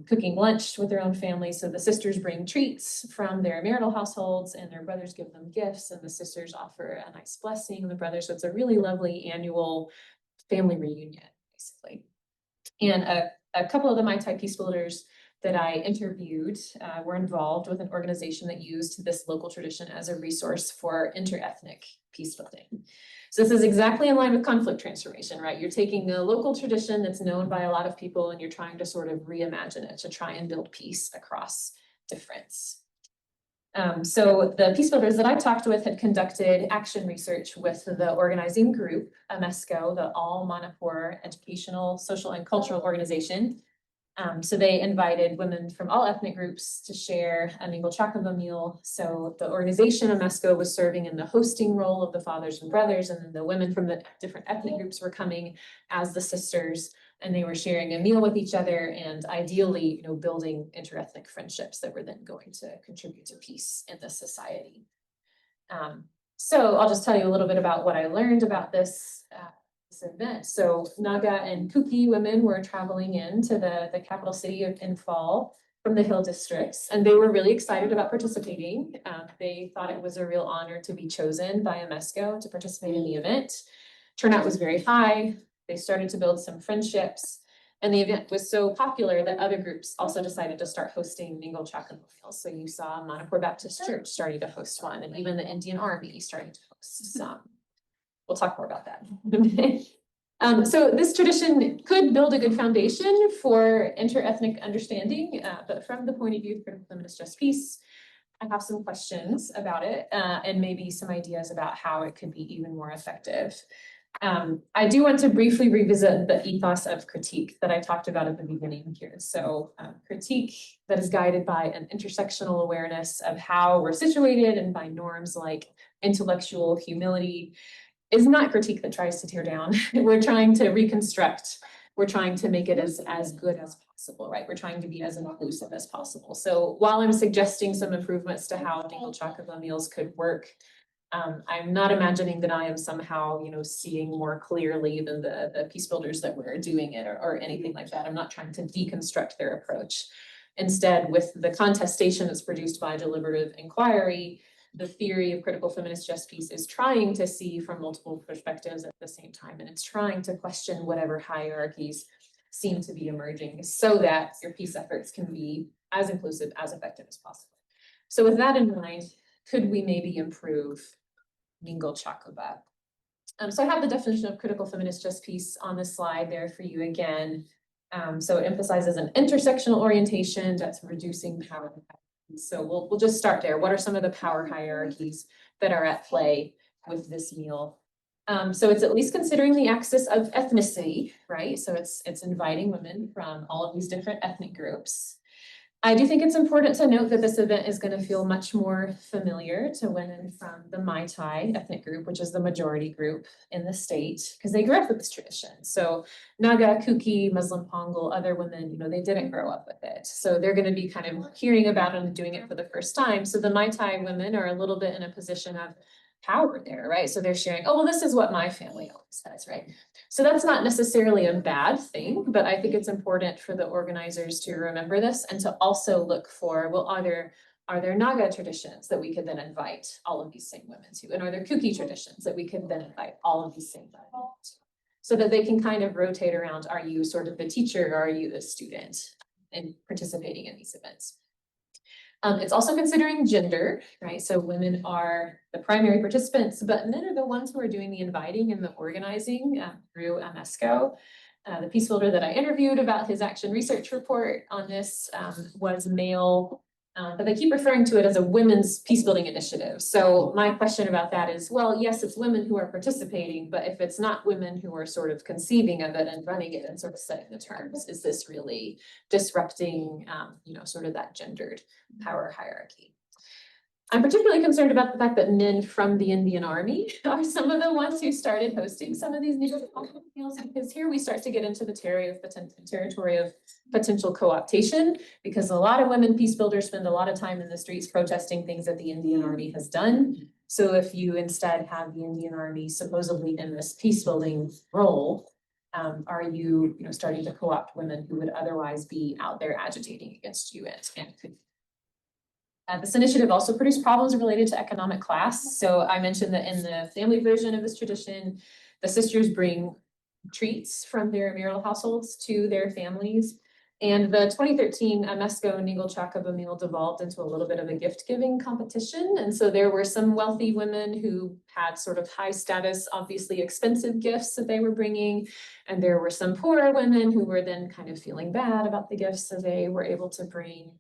cooking lunch with their own families. So the sisters bring treats from their marital households and their brothers give them gifts, and the sisters offer a nice blessing on the brothers. So it's a really lovely annual family reunion, basically. And a couple of the Mai Tai peace builders that I interviewed were involved with an organization that used this local tradition as a resource for interethnic peace building. So this is exactly in line with conflict transformation, right? You're taking a local tradition that's known by a lot of people and you're trying to sort of reimagine it to try and build peace across difference. So the peace builders that I talked with had conducted action research with the organizing group, AMESCO, the All Manipur Educational, Social, and Cultural Organization. So they invited women from all ethnic groups to share a Ningol Chakaba meal. So the organization AMESCO was serving in the hosting role of the fathers and brothers, and then the women from the different ethnic groups were coming as the sisters, and they were sharing a meal with each other and ideally, building interethnic friendships that were then going to contribute to peace in the society. So I'll just tell you a little bit about what I learned about this event. So Naga and Kuki women were traveling into the capital city of Imphal from the Hill districts, and they were really excited about participating. They thought it was a real honor to be chosen by AMESCO to participate in the event. Turnout was very high. They started to build some friendships, and the event was so popular that other groups also decided to start hosting Ningol Chakaba meals. So you saw Manipur Baptist Church starting to host one, and even the Indian Army starting to host some. We'll talk more about that. So this tradition could build a good foundation for interethnic understanding, but from the point of view of critical feminist Justpeace, I have some questions about it and maybe some ideas about how it could be even more effective. I do want to briefly revisit the ethos of critique that I talked about at the beginning here. So critique that is guided by an intersectional awareness of how we're situated and by norms like intellectual humility is not critique that tries to tear down. We're trying to reconstruct. We're trying to make it as good as possible, right? We're trying to be as inclusive as possible. So while I'm suggesting some improvements to how Ningol Chakaba meals could work, I'm not imagining that I am somehow, seeing more clearly than the peace builders that were doing it or anything like that. I'm not trying to deconstruct their approach. Instead, with the contestation that's produced by deliberative inquiry, the theory of critical feminist Justpeace is trying to see from multiple perspectives at the same time, and it's trying to question whatever hierarchies seem to be emerging so that your peace efforts can be as inclusive, as effective as possible. So with that in mind, could we maybe improve Ningol Chakaba? So I have the definition of critical feminist Justpeace on this slide there for you again. So it emphasizes an intersectional orientation that's reducing power. So we'll just start there. What are some of the power hierarchies that are at play with this meal? So it's at least considering the axis of ethnicity, right? So it's inviting women from all of these different ethnic groups. I do think it's important to note that this event is going to feel much more familiar to women from the Mai Tai ethnic group, which is the majority group in the state, because they grew up with this tradition. So Naga, Kuki, Muslim Pongal, other women, they didn't grow up with it. So they're going to be kind of hearing about it and doing it for the first time. So the Mai Tai women are a little bit in a position of power there, right? So they're sharing, oh, well, this is what my family always says, right? So that's not necessarily a bad thing, but I think it's important for the organizers to remember this and to also look for, well, are there Naga traditions that we could then invite all of these same women to? And are there Kuki traditions that we could then invite all of these same women to? So that they can kind of rotate around, are you sort of the teacher or are you the student in participating in these events? It's also considering gender, right? So women are the primary participants, but men are the ones who are doing the inviting and the organizing through AMESCO. The peace builder that I interviewed about his action research report on this was male But they keep referring to it as a women's peacebuilding initiative. So my question about that is, well, yes, it's women who are participating, but if it's not women who are sort of conceiving of it and running it and sort of setting the terms, is this really disrupting, sort of that gendered power hierarchy? I'm particularly concerned about the fact that men from the Indian Army are some of the ones who started hosting some of these new meals, because here we start to get into the territory of potential co-optation, because a lot of women peace builders spend a lot of time in the streets protesting things that the Indian Army has done. So if you instead have the Indian Army supposedly in this peace building role, are you, starting to co-opt women who would otherwise be out there agitating against you and could. This initiative also produced problems related to economic class. So I mentioned that in the family version of this tradition, the sisters bring treats from their marital households to their families. And the 2013 Mesco Ningle Chakaba meal devolved into a little bit of a gift giving competition. And so there were some wealthy women who had sort of high status, obviously expensive gifts that they were bringing. And there were some poorer women who were then kind of feeling bad about the gifts that they were able to bring.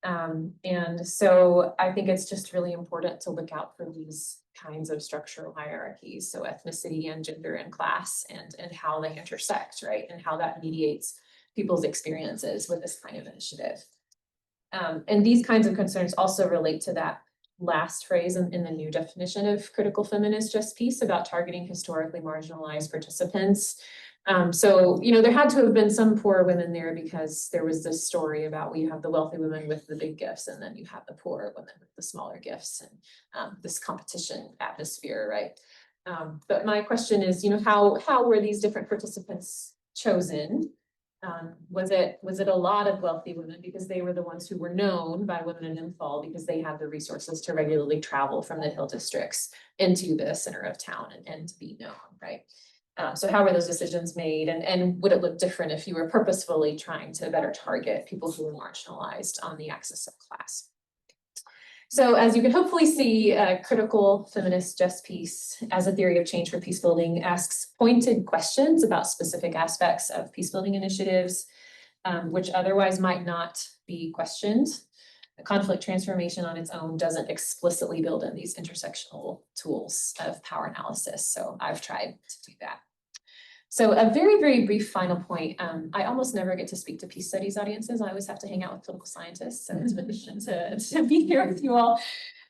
And so I think it's just really important to look out for these kinds of structural hierarchies. So ethnicity and gender and class and how they intersect, right? And how that mediates people's experiences with this kind of initiative. And these kinds of concerns also relate to that last phrase in the new definition of critical feminist Justpeace about targeting historically marginalized participants. So, there had to have been some poor women there, because there was this story about, well, you have the wealthy women with the big gifts, and then you have the poorer women with the smaller gifts, and this competition atmosphere, right? But my question is, how were these different participants chosen? Was it a lot of wealthy women because they were the ones who were known by women in Imphal because they had the resources to regularly travel from the hill districts into the center of town and to be known, right? So how were those decisions made, and would it look different if you were purposefully trying to better target people who were marginalized on the axis of class? So as you can hopefully see, critical feminist Justpeace as a theory of change for peace building asks pointed questions about specific aspects of peace building initiatives, which otherwise might not be questioned. The conflict transformation on its own doesn't explicitly build in these intersectional tools of power analysis. So I've tried to do that. So a very, very brief final point. I almost never get to speak to peace studies audiences. I always have to hang out with political scientists. So it's been to be here with you all.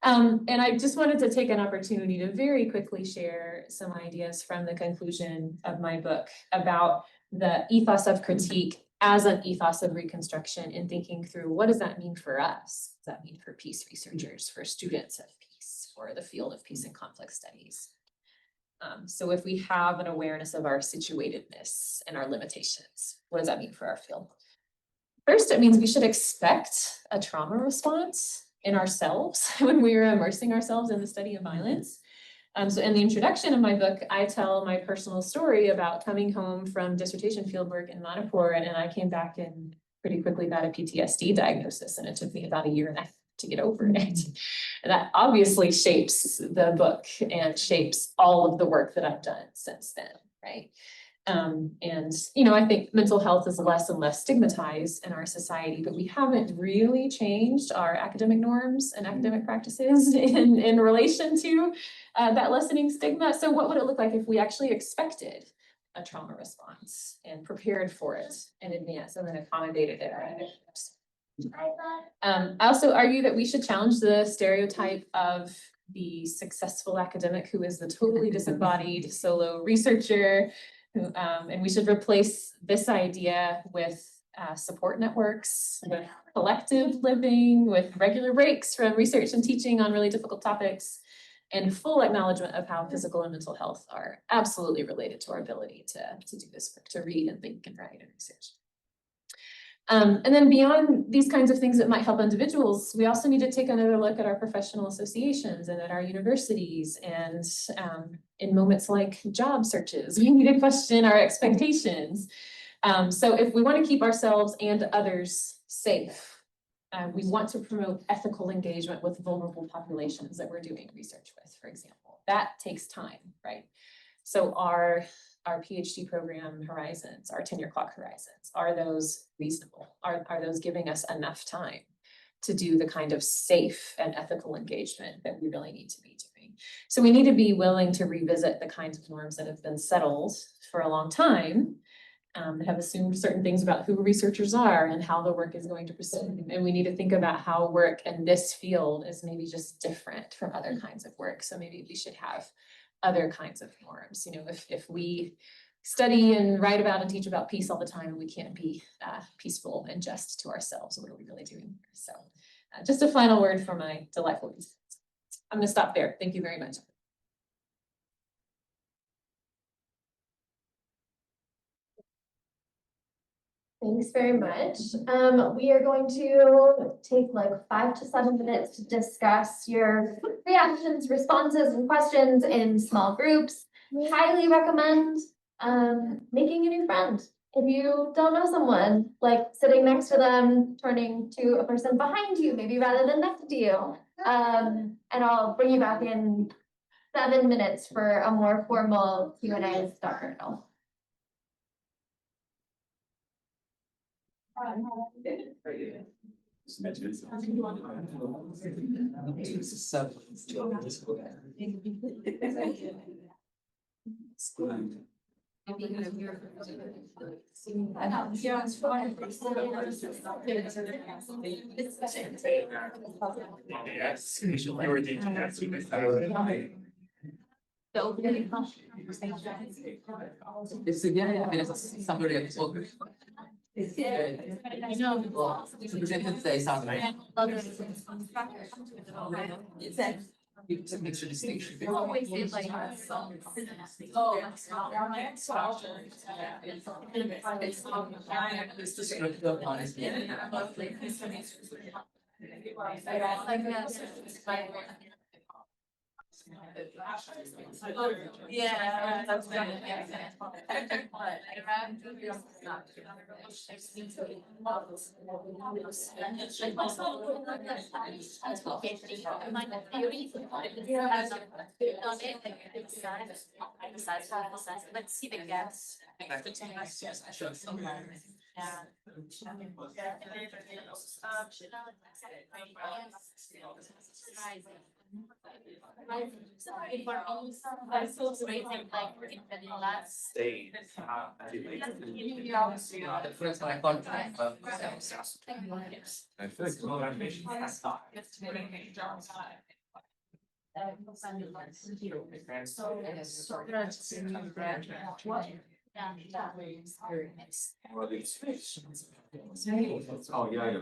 And I just wanted to take an opportunity to very quickly share some ideas from the conclusion of my book about the ethos of critique as an ethos of reconstruction, and thinking through, what does that mean for us? What does that mean for peace researchers, for students of peace, for the field of peace and conflict studies? So if we have an awareness of our situatedness and our limitations, what does that mean for our field? First, it means we should expect a trauma response in ourselves when we are immersing ourselves in the study of violence. So in the introduction of my book, I tell my personal story about coming home from dissertation fieldwork in Manipur, and I came back and pretty quickly got a PTSD diagnosis, and it took me about a year and a half to get over it. And that obviously shapes the book and shapes all of the work that I've done since then, right? I think mental health is less and less stigmatized in our society, but we haven't really changed our academic norms and academic practices in relation to that lessening stigma. So what would it look like if we actually expected a trauma response and prepared for it in advance and then accommodated it? I also argue that we should challenge the stereotype of the successful academic who is the totally disembodied solo researcher, and we should replace this idea with support networks, with collective living, with regular breaks from research and teaching on really difficult topics, and full acknowledgement of how physical and mental health are absolutely related to our ability to do this work, to read and think and write and research. And then beyond these kinds of things that might help individuals, we also need to take another look at our professional associations and at our universities. And in moments like job searches, we need to question our expectations. So if we want to keep ourselves and others safe, we want to promote ethical engagement with vulnerable populations that we're doing research with, for example. That takes time, right? So our Ph.D. program horizons, our tenure clock horizons, are those reasonable? Are those giving us enough time to do the kind of safe and ethical engagement that we really need to be doing. So we need to be willing to revisit the kinds of norms that have been settled for a long time, that have assumed certain things about who researchers are and how the work is going to proceed. And we need to think about how work in this field is maybe just different from other kinds of work. So maybe we should have other kinds of norms. You know, if we study and write about and teach about peace all the time, we can't be peaceful and just to ourselves. What are we really doing here? So just a final word for my delightful piece. I'm going to stop there. Thank you very much. Thanks very much. We are going to take like 5 to 7 minutes to discuss your reactions, responses, and questions in small groups. We highly recommend making a new friend. If you don't know someone, like sitting next to them, turning to a person behind you, maybe rather than next to you. And I'll bring you back in 7 minutes for a more formal Q&A with Dr. Riddle. It's again, it's somebody else. I know. Say something. It's a mixed distinction. Yeah, that's let's see the guests. Oh, yeah.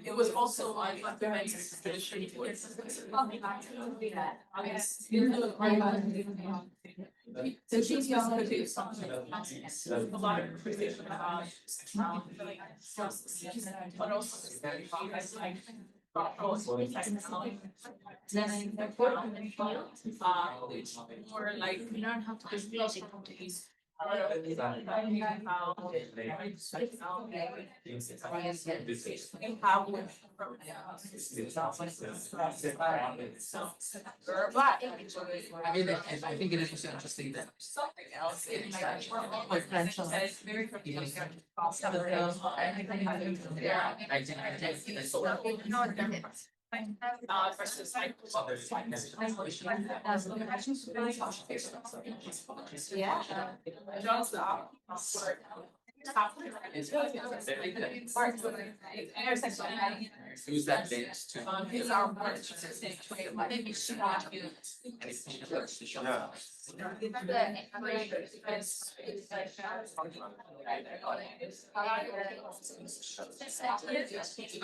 It was also like so she's young, but it's a lot of conversation about but also more like we learn how to I mean, I think it is interesting that something else in my friend it's very versus like yeah. Who's that based to? Is our maybe she want to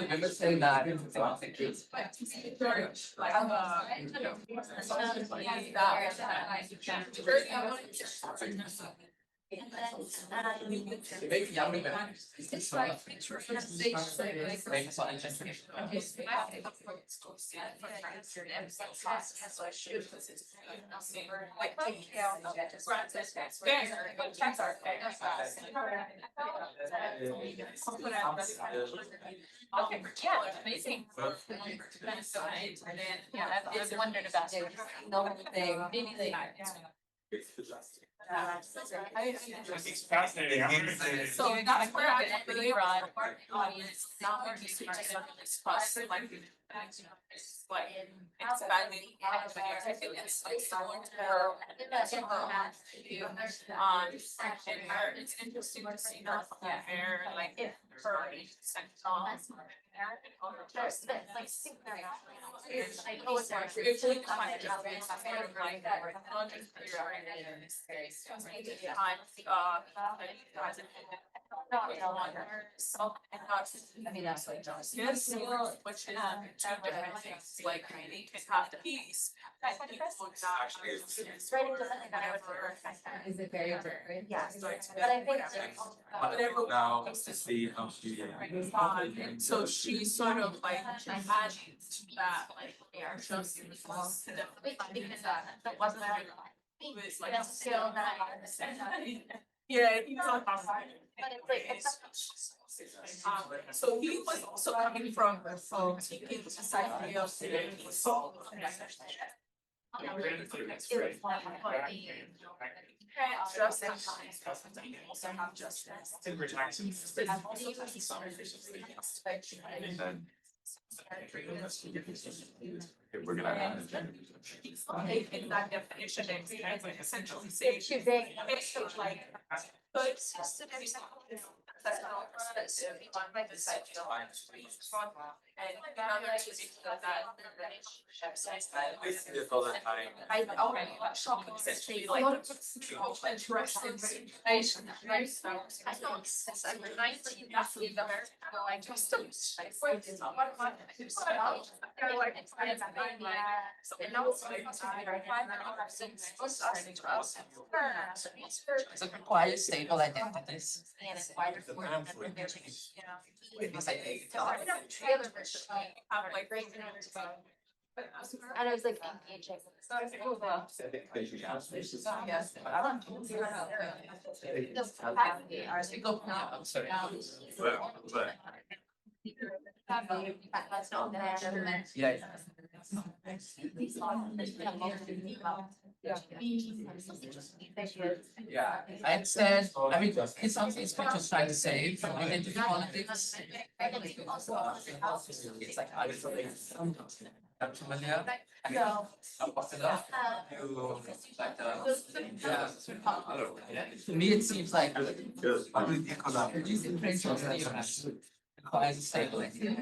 I'm saying that. And then, Maybe young women. it's like, Okay, yeah, amazing. Yeah, I've wondered about it. Maybe they. It's fascinating. So that's where I really broad audience, not where you see just discuss like expanding. I think it's like similar to her. And her, it's interesting to see her there, like if her intersectional. There's like super. It's like it's really kind of like that. Not just in this space. I mean, that's like John's. Yes, which is two different things, like you can have the peace. writing doesn't matter. Is it very different? Yes, but I think. Now, to see how she. So she sort of like imagined that like they are just because That wasn't like a skill that. yeah, he's on But it's like, it's. so he was also coming from taking the society of justice, also have justice. We're gonna. In that definition, it's like essentially saying Too big. like, but and another is that We see this all the time. I already shocking essentially like people interested in situation, right? So I don't sense I'm nicely that's the better like just so and also It's like requires stable identities. And it's wider for them. Because I think. And I was like engaging. I'm sorry. That's not there. Yeah. Yeah, I understand. I mean, it's something it's just trying to say from identity politics. It's like I'm familiar. I'm popular. To me, it seems like using French requires stability.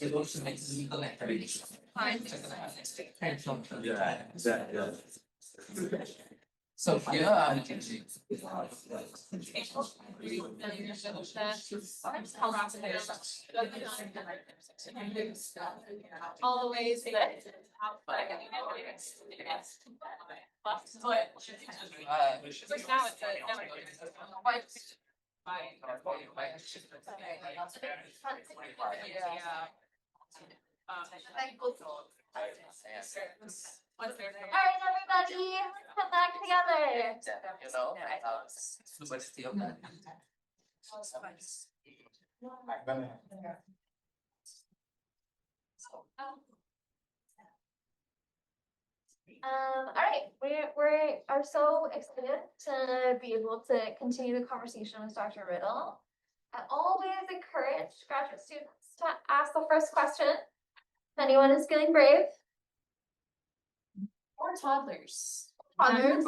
It also makes legal entry. So here I'm teaching. All the ways that. All right, everybody, come back together. You know, but still. All right, we are so excited to be able to continue the conversation with Dr. Riddle. I always encourage graduate students to ask the first question. If anyone is feeling brave. Or toddlers. Toddlers,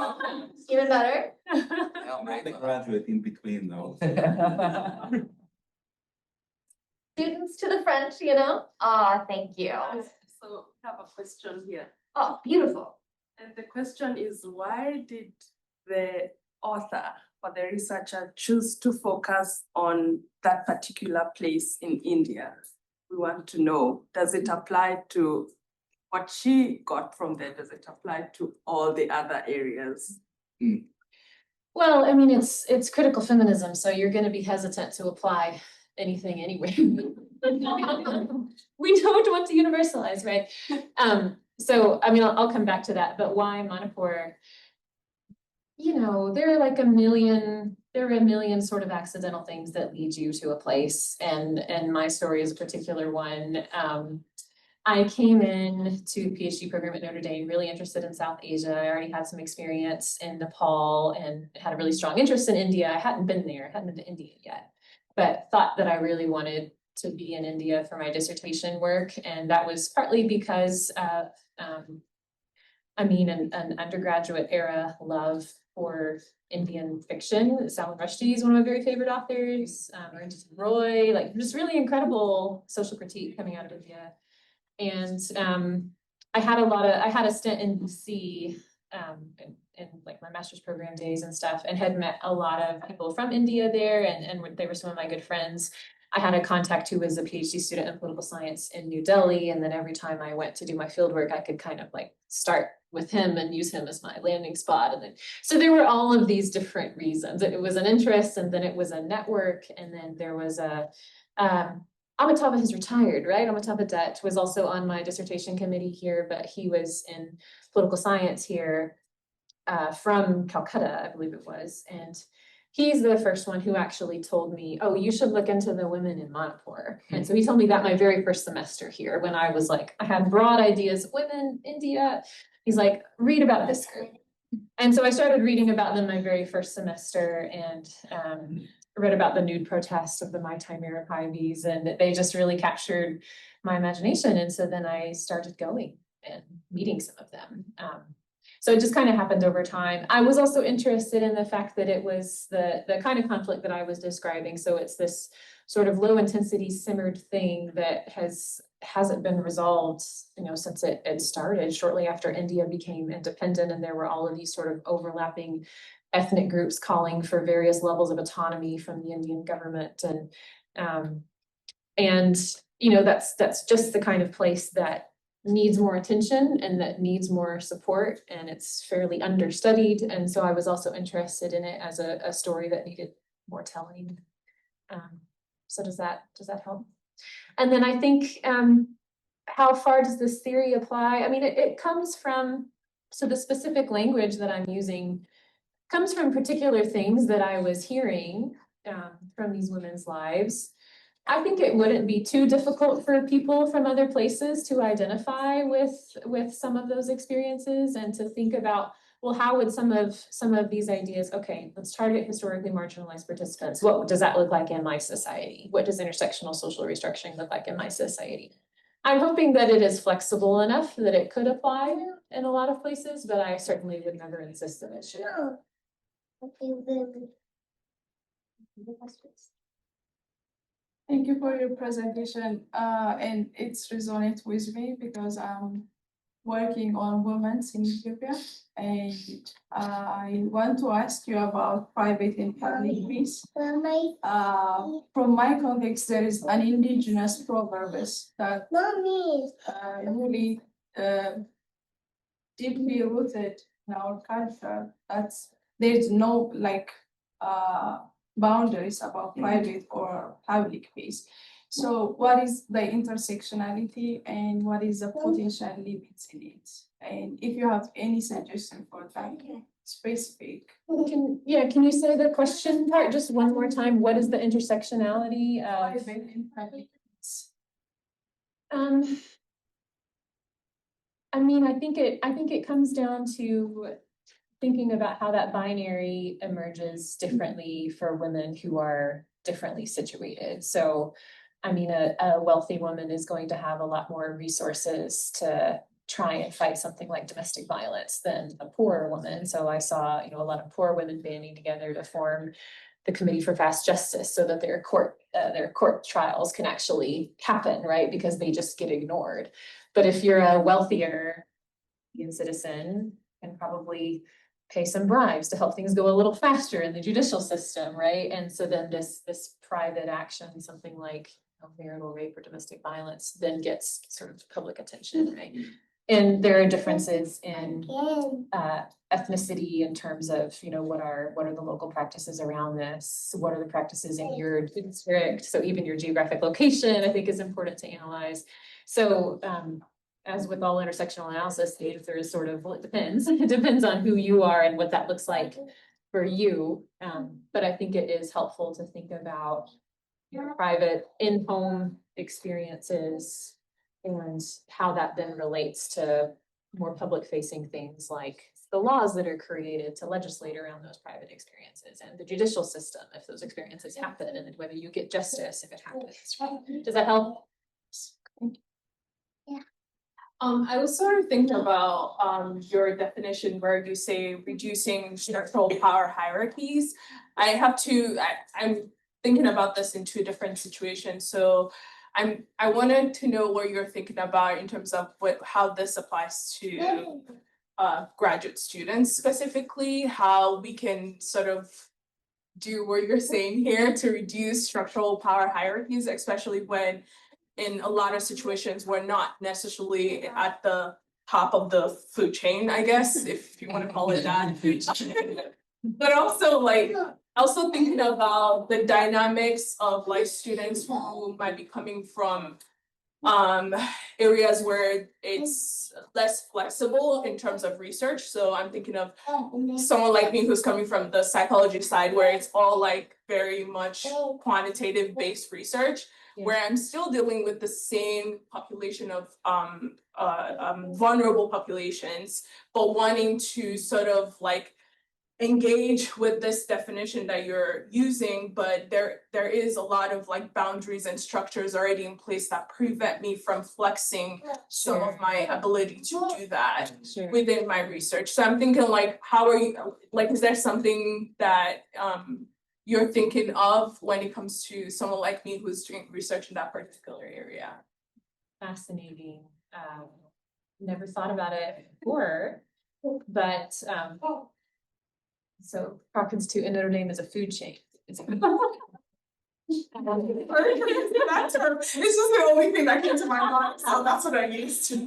even better. The graduate in between though. Students to the front, you know? Ah, thank you. So I have a question here. Oh, beautiful. And the question is, why did the author or the researcher choose to focus on that particular place in India? We want to know, does it apply to what she got from there? Does it apply to all the other areas? Well, I mean, it's critical feminism, so you're gonna be hesitant to apply anything anyway. We don't want to universalize, right? So, I mean, I'll come back to that, but why Manipur? You know, there are a million sort of accidental things that lead you to a place, and my story is a particular one. I came in to the PhD program at Notre Dame, really interested in South Asia. I already had some experience in Nepal and had a really strong interest in India. I hadn't been there, hadn't been to India yet, but thought that I really wanted to be in India for my dissertation work. And that was partly because of, an undergraduate era love for Indian fiction. Salman Rushdie is one of my very favorite authors. Arundhati Roy, just really incredible social critique coming out of India. And I had a stint in DC in my master's program days and stuff, and had met a lot of people from India there, and they were some of my good friends. I had a contact who was a PhD student in political science in New Delhi, and then every time I went to do my fieldwork, I could kind of start with him and use him as my landing spot. And then, so there were all of these different reasons. It was an interest, and then it was a network, and then there was Amitabh has retired, right? Amitabh Dutt was also on my dissertation committee here, but he was in political science here from Calcutta, I believe it was. And he's the first one who actually told me, oh, you should look into the women in Manipur. And so he told me that my very first semester here, when I was I had broad ideas, women, India. He's like, read about this group. And so I started reading about them my very first semester, and read about the nude protest of the Mai Tai Mirapai, and they just really captured my imagination. And so then I started going and meeting some of them. So it just kind of happened over time. I was also interested in the fact that it was the kind of conflict that I was describing. So it's this sort of low intensity simmered thing that hasn't been resolved, since it started shortly after India became independent, and there were all of these sort of overlapping ethnic groups calling for various levels of autonomy from the Indian government. And that's just the kind of place that needs more attention and that needs more support, and it's fairly understudied. And so I was also interested in it as a story that needed more telling. So does that help? And then I think, how far does this theory apply? I mean, it comes from, so the specific language that I'm using comes from particular things that I was hearing from these women's lives. I think it wouldn't be too difficult for people from other places to identify with some of those experiences, and to think about, well, how would some of these ideas, okay, let's target historically marginalized participants. What does that look like in my society? What does intersectional social restructuring look like in my society? I'm hoping that it is flexible enough that it could apply in a lot of places, but I certainly would never insist that it should. Thank you for your presentation, and it's resonates with me because I'm working on women in Ethiopia, and I want to ask you about private and public peace. From my context, there is an indigenous proverb that really deeply rooted in our culture. There's no boundaries about private or public peace. So what is the intersectionality, and what is the potential limits in it? And if you have any suggestion for that specific. Can you say the question part just one more time? What is the intersectionality of Private and public peace? I mean, I think it comes down to thinking about how that binary emerges differently for women who are differently situated. So, I mean, a wealthy woman is going to have a lot more resources to try and fight something like domestic violence than a poor woman. So I saw, a lot of poor women banding together to form the Committee for Fast Justice so that their court trials can actually happen, right? Because they just get ignored. But if you're a wealthier citizen, you can probably pay some bribes to help things go a little faster in the judicial system, right? And so then this private action, something like marital rape or domestic violence, then gets sort of public attention, right? And there are differences in ethnicity in terms of, what are the local practices around this? What are the practices in your district? So even your geographic location, I think, is important to analyze. So as with all intersectional analysis, the answer is sort of, well, it depends. It depends on who you are and what that looks like for you. But I think it is helpful to think about your private in-home experiences and how that then relates to more public-facing things like the laws that are created to legislate around those private experiences, and the judicial system if those experiences happen, and whether you get justice if it happens. Does that help? I was sort of thinking about your definition where you say reducing structural power hierarchies. I'm thinking about this in two different situations. So I wanted to know what you're thinking about in terms of how this applies to graduate students specifically, how we can sort of do what you're saying here to reduce structural power hierarchies, especially when in a lot of situations we're not necessarily at the top of the food chain, I guess, if you want to call it that. But also thinking about the dynamics of like students who might be coming from areas where it's less flexible in terms of research. So I'm thinking of someone like me who's coming from the psychology side where it's all like very much quantitative based research, where I'm still dealing with the same population of vulnerable populations, but wanting to sort of like engage with this definition that you're using, but there is a lot of like boundaries and structures already in place that prevent me from flexing some of my ability to do that within my research. So I'm thinking like, how are you, like, is there something that you're thinking of when it comes to someone like me who's doing research in that particular area? Fascinating. Never thought about it before, but so Kroc Institute in Notre Dame is a food chain. It's That term, it's just the only thing that came to my mind, so that's what I used to.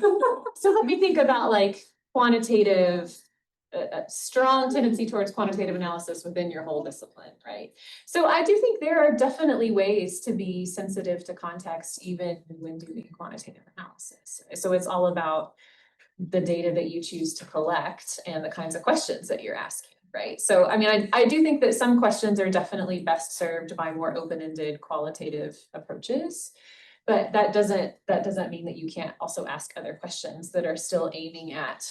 So let me think about like quantitative, a strong tendency towards quantitative analysis within your whole discipline, right? So I do think there are definitely ways to be sensitive to context even when doing quantitative analysis. So it's all about the data that you choose to collect and the kinds of questions that you're asking. Right. So, I mean, I do think that some questions are definitely best served by more open-ended qualitative approaches, but that doesn't mean that you can't also ask other questions that are still aiming at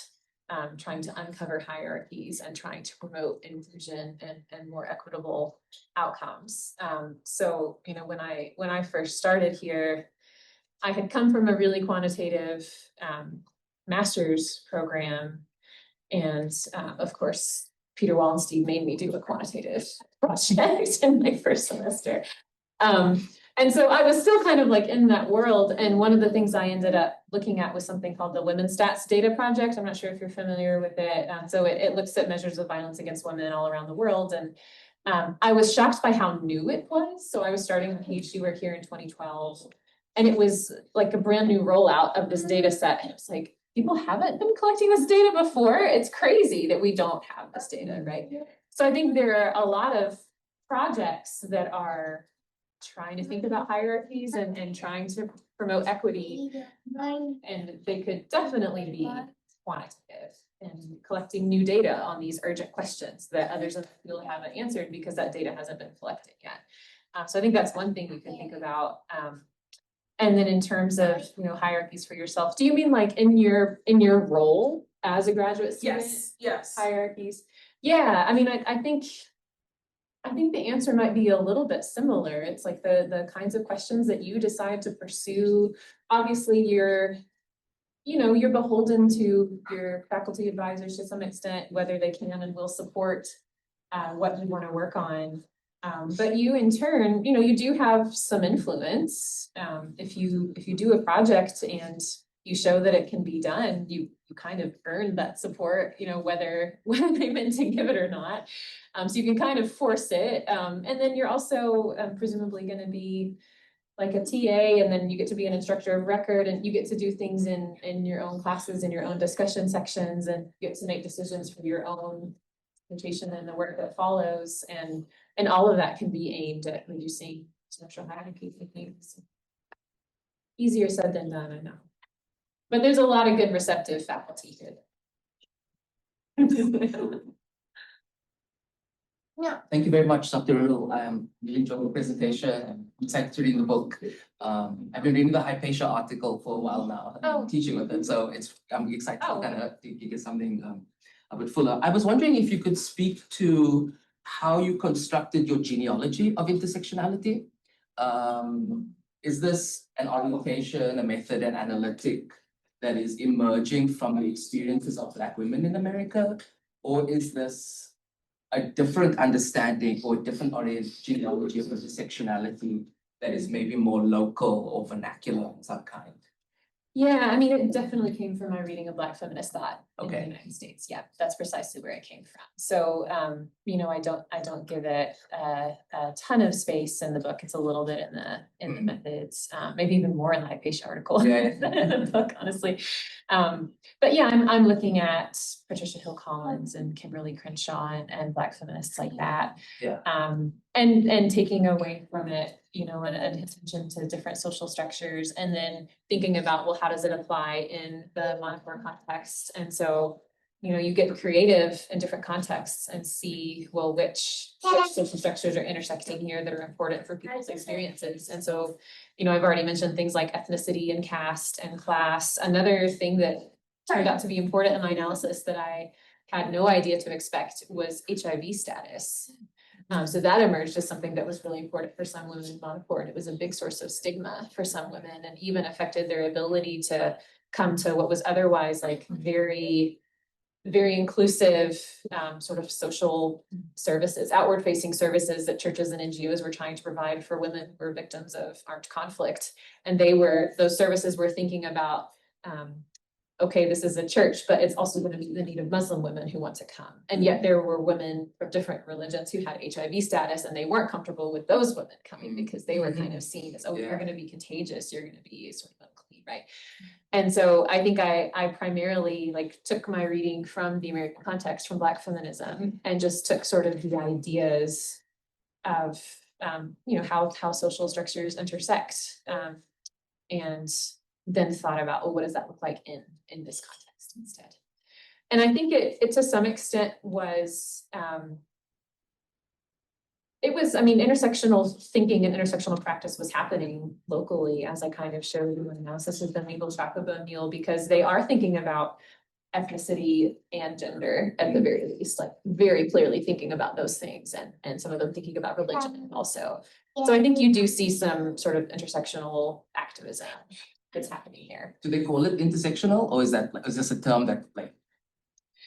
trying to uncover hierarchies and trying to promote inclusion and more equitable outcomes. So, when I first started here, I had come from a really quantitative master's program, and of course, Peter Wallenstein made me do a quantitative project in my first semester. And so I was still kind of like in that world. And one of the things I ended up looking at was something called the Women's Stats Data Project. I'm not sure if you're familiar with it. So it looks at measures of violence against women all around the world. And I was shocked by how new it was. So I was starting my PhD work here in 2012. And it was like a brand new rollout of this data set. And it was like, people haven't been collecting this data before. It's crazy that we don't have this data, right? So I think there are a lot of projects that are trying to think about hierarchies and trying to promote equity. And they could definitely be quantitative and collecting new data on these urgent questions that others in the field haven't answered because that data hasn't been collected yet. So I think that's one thing you can think about. And then in terms of, hierarchies for yourself, do you mean like in your role as a graduate student? Yes. Hierarchies. Yeah, I mean, I think the answer might be a little bit similar. It's like the kinds of questions that you decide to pursue. Obviously, you're beholden to your faculty advisors to some extent, whether they can and will support what you want to work on. But you in turn, you do have some influence. If you do a project and you show that it can be done, you kind of earn that support, whether they meant to give it or not. So you can kind of force it. And then you're also presumably going to be like a TA, and then you get to be an instructor of record, and you get to do things in your own classes, in your own discussion sections, and you get to make decisions for your own presentation and the work that follows, and all of that can be aimed at reducing structural hierarchies and things. Easier said than done, I know. But there's a lot of good receptive faculty here. Yeah, thank you very much, Dr. Riddle. I really enjoyed the presentation. I'm excited to read the book. I've been reading the Hypatia article for a while now. Oh. I'm teaching with it, so I'm excited to kind of get something a bit fuller. I was wondering if you could speak to how you constructed your genealogy of intersectionality. Is this an orientation, a method, an analytic that is emerging from the experiences of Black women in America? Or is this a different understanding or different genealogy of intersectionality that is maybe more local or vernacular of some kind? Yeah, I mean, it definitely came from my reading of Black feminist thought in the Okay. United States. Yeah, that's precisely where it came from. So, you know, I don't give it a ton of space in the book. It's a little bit in the methods, maybe even more in the Hypatia article Yeah. than in the book, honestly. But yeah, I'm looking at Patricia Hill Collins and Kimberly Crenshaw and Black feminists like that. Yeah. And taking away from it, you know, an attention to different social structures, and then thinking about, well, how does it apply in the Manipur context? And so, you know, you get creative in different contexts and see, well, which social structures are intersecting here that are important for people's experiences. And so, you know, I've already mentioned things like ethnicity and caste and class. Another thing that turned out to be important in my analysis that I had no idea to expect was HIV status. So that emerged as something that was really important for some women in Manipur, and it was a big source of stigma for some women, and even affected their ability to come to what was otherwise like very, very inclusive sort of social services, outward facing services that churches and NGOs were trying to provide for women who were victims of armed conflict. And those services were thinking about, okay, this is a church, but it's also going to meet the need of Muslim women who want to come. And yet there were women from different religions who had HIV status, and they weren't comfortable with those women coming because they were kind of seen as, oh, you're going to be contagious, you're going to be sort of unclean, right? And so I think I primarily like took my reading from the American context, from Black feminism, and just took sort of the ideas of, you know, how social structures intersect, and then thought about, well, what does that look like in this context instead? And I think it to some extent was, I mean, intersectional thinking and intersectional practice was happening locally, as I kind of showed in the analysis of the Mabel Jacob-O'Neill, because they are thinking about ethnicity and gender at the very least, like very clearly thinking about those things, and some of them thinking about religion also. So I think you do see some sort of intersectional activism that's happening here. Do they call it intersectional, or is this a term that like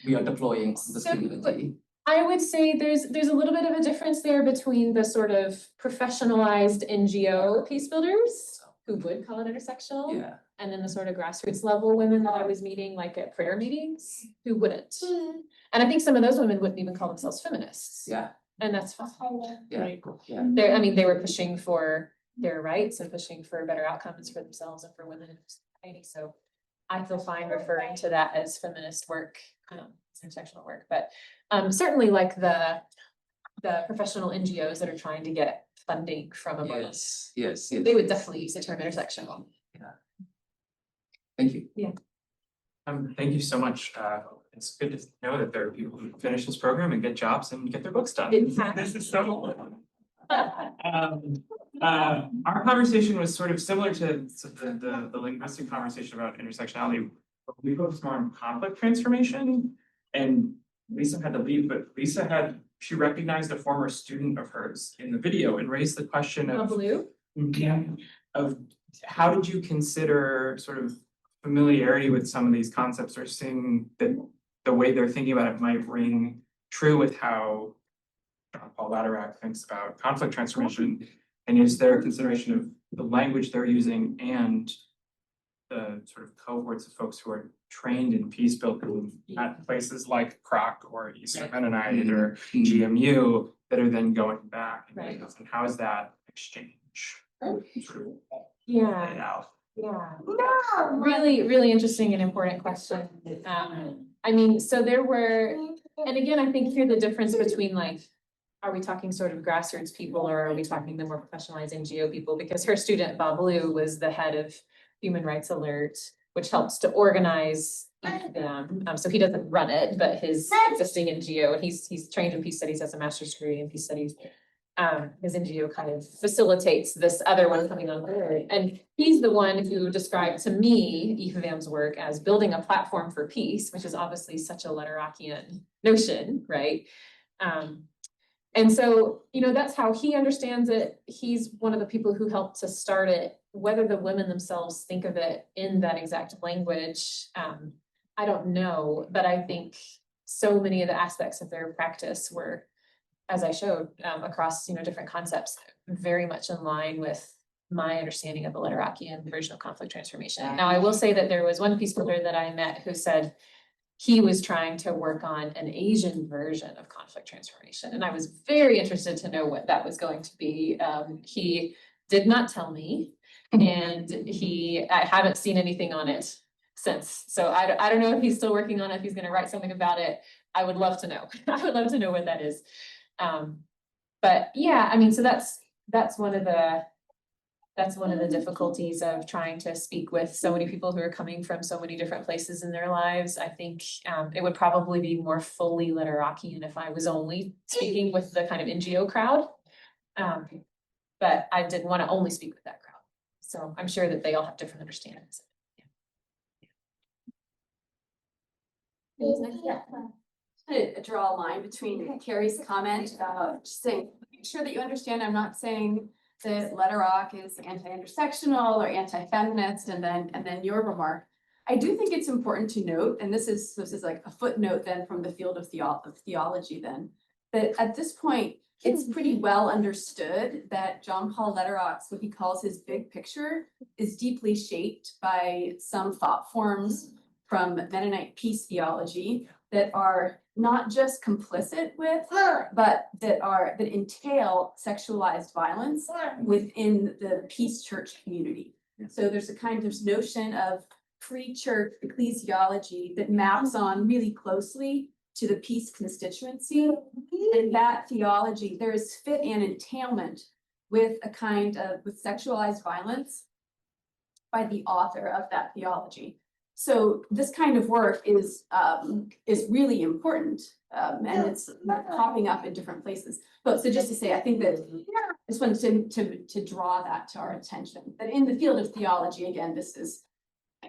we are deploying on this community? I would say there's a little bit of a difference there between the sort of professionalized NGO peace builders who would call it intersectional, Yeah. and then the sort of grassroots level women that I was meeting, like at prayer meetings, who wouldn't. And I think some of those women wouldn't even call themselves feminists. Yeah. And that's fine. Yeah. Right. Yeah. They were pushing for their rights and pushing for better outcomes for themselves and for women in society. So I feel fine referring to that as feminist work, intersectional work, but certainly like the professional NGOs that are trying to get funding from abroad. Yes. They would definitely use the term intersectional. Thank you. Yeah. Thank you so much. It's good to know that there are people who finish this program and get jobs and get their books done. This is so. Our conversation was sort of similar to the linguistic conversation about intersectionality. We focused more on conflict transformation, and Lisa had to leave, but she recognized a former student of hers in the video and raised the question of how did you consider sort of familiarity with some of these concepts, or seeing that the way they're thinking about it might ring true with how John Paul Laderack thinks about conflict transformation, and is there a consideration of the language they're using and the sort of cohorts of folks who are trained in peace building at places like Kroc or Eastern Mennonite or GMU that are then going back, and how is that exchange? Yeah. Lay out. Yeah. Really, really interesting and important question. I mean, so there were, and again, I think here the difference between like, are we talking sort of grassroots people or are we talking the more professionalized NGO people? Because her student, Babalu, was the head of Human Rights Alert, which helps to organize them. So he doesn't run it, but his existing NGO, and he's trained in peace studies, has a master's degree in peace studies. His NGO kind of facilitates this other one coming on board. And he's the one who described to me IFVAM's work as building a platform for peace, which is obviously such a Luterakian notion, right? And so, you know, that's how he understands it. He's one of the people who helped to start it. Whether the women themselves think of it in that exact language, I don't know, but I think so many of the aspects of their practice were, as I showed, across, you know, different concepts, very much in line with my understanding of the Luterakian version of conflict transformation. Now, I will say that there was one peacebuilder that I met who said he was trying to work on an Asian version of conflict transformation, and I was very interested to know what that was going to be. He did not tell me, and I haven't seen anything on it since. So I don't know if he's still working on it, if he's going to write something about it. I would love to know. I would love to know what that is. But yeah, I mean, so that's one of the difficulties of trying to speak with so many people who are coming from so many different places in their lives. I think it would probably be more fully Luterakian if I was only speaking with the kind of NGO crowd. But I didn't want to only speak with that crowd. So I'm sure that they all have different understandings. Yeah. To draw a line between Karie's comment about just saying, make sure that you understand, I'm not saying that Lutterock is anti-intersectional or anti-feminist, and then your remark. I do think it's important to note, and this is like a footnote then from the field of theology then, that at this point, it's pretty well understood that John Paul Lutterock's, what he calls his big picture, is deeply shaped by some thought forms from Mennonite peace theology that are not just complicit with, but that entail sexualized violence within the peace church community. So there's there's notion of pre-church ecclesiology that maps on really closely to the peace constituency. And that theology, there is fit and entailment with with sexualized violence by the author of that theology. So this kind of work is really important, and it's popping up in different places. But so just to say, I think that I just wanted to draw that to our attention, that in the field of theology, again, this is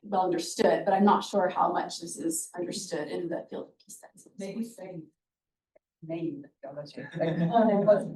well understood, but I'm not sure how much this is understood in the field of peace studies. Maybe say name theology.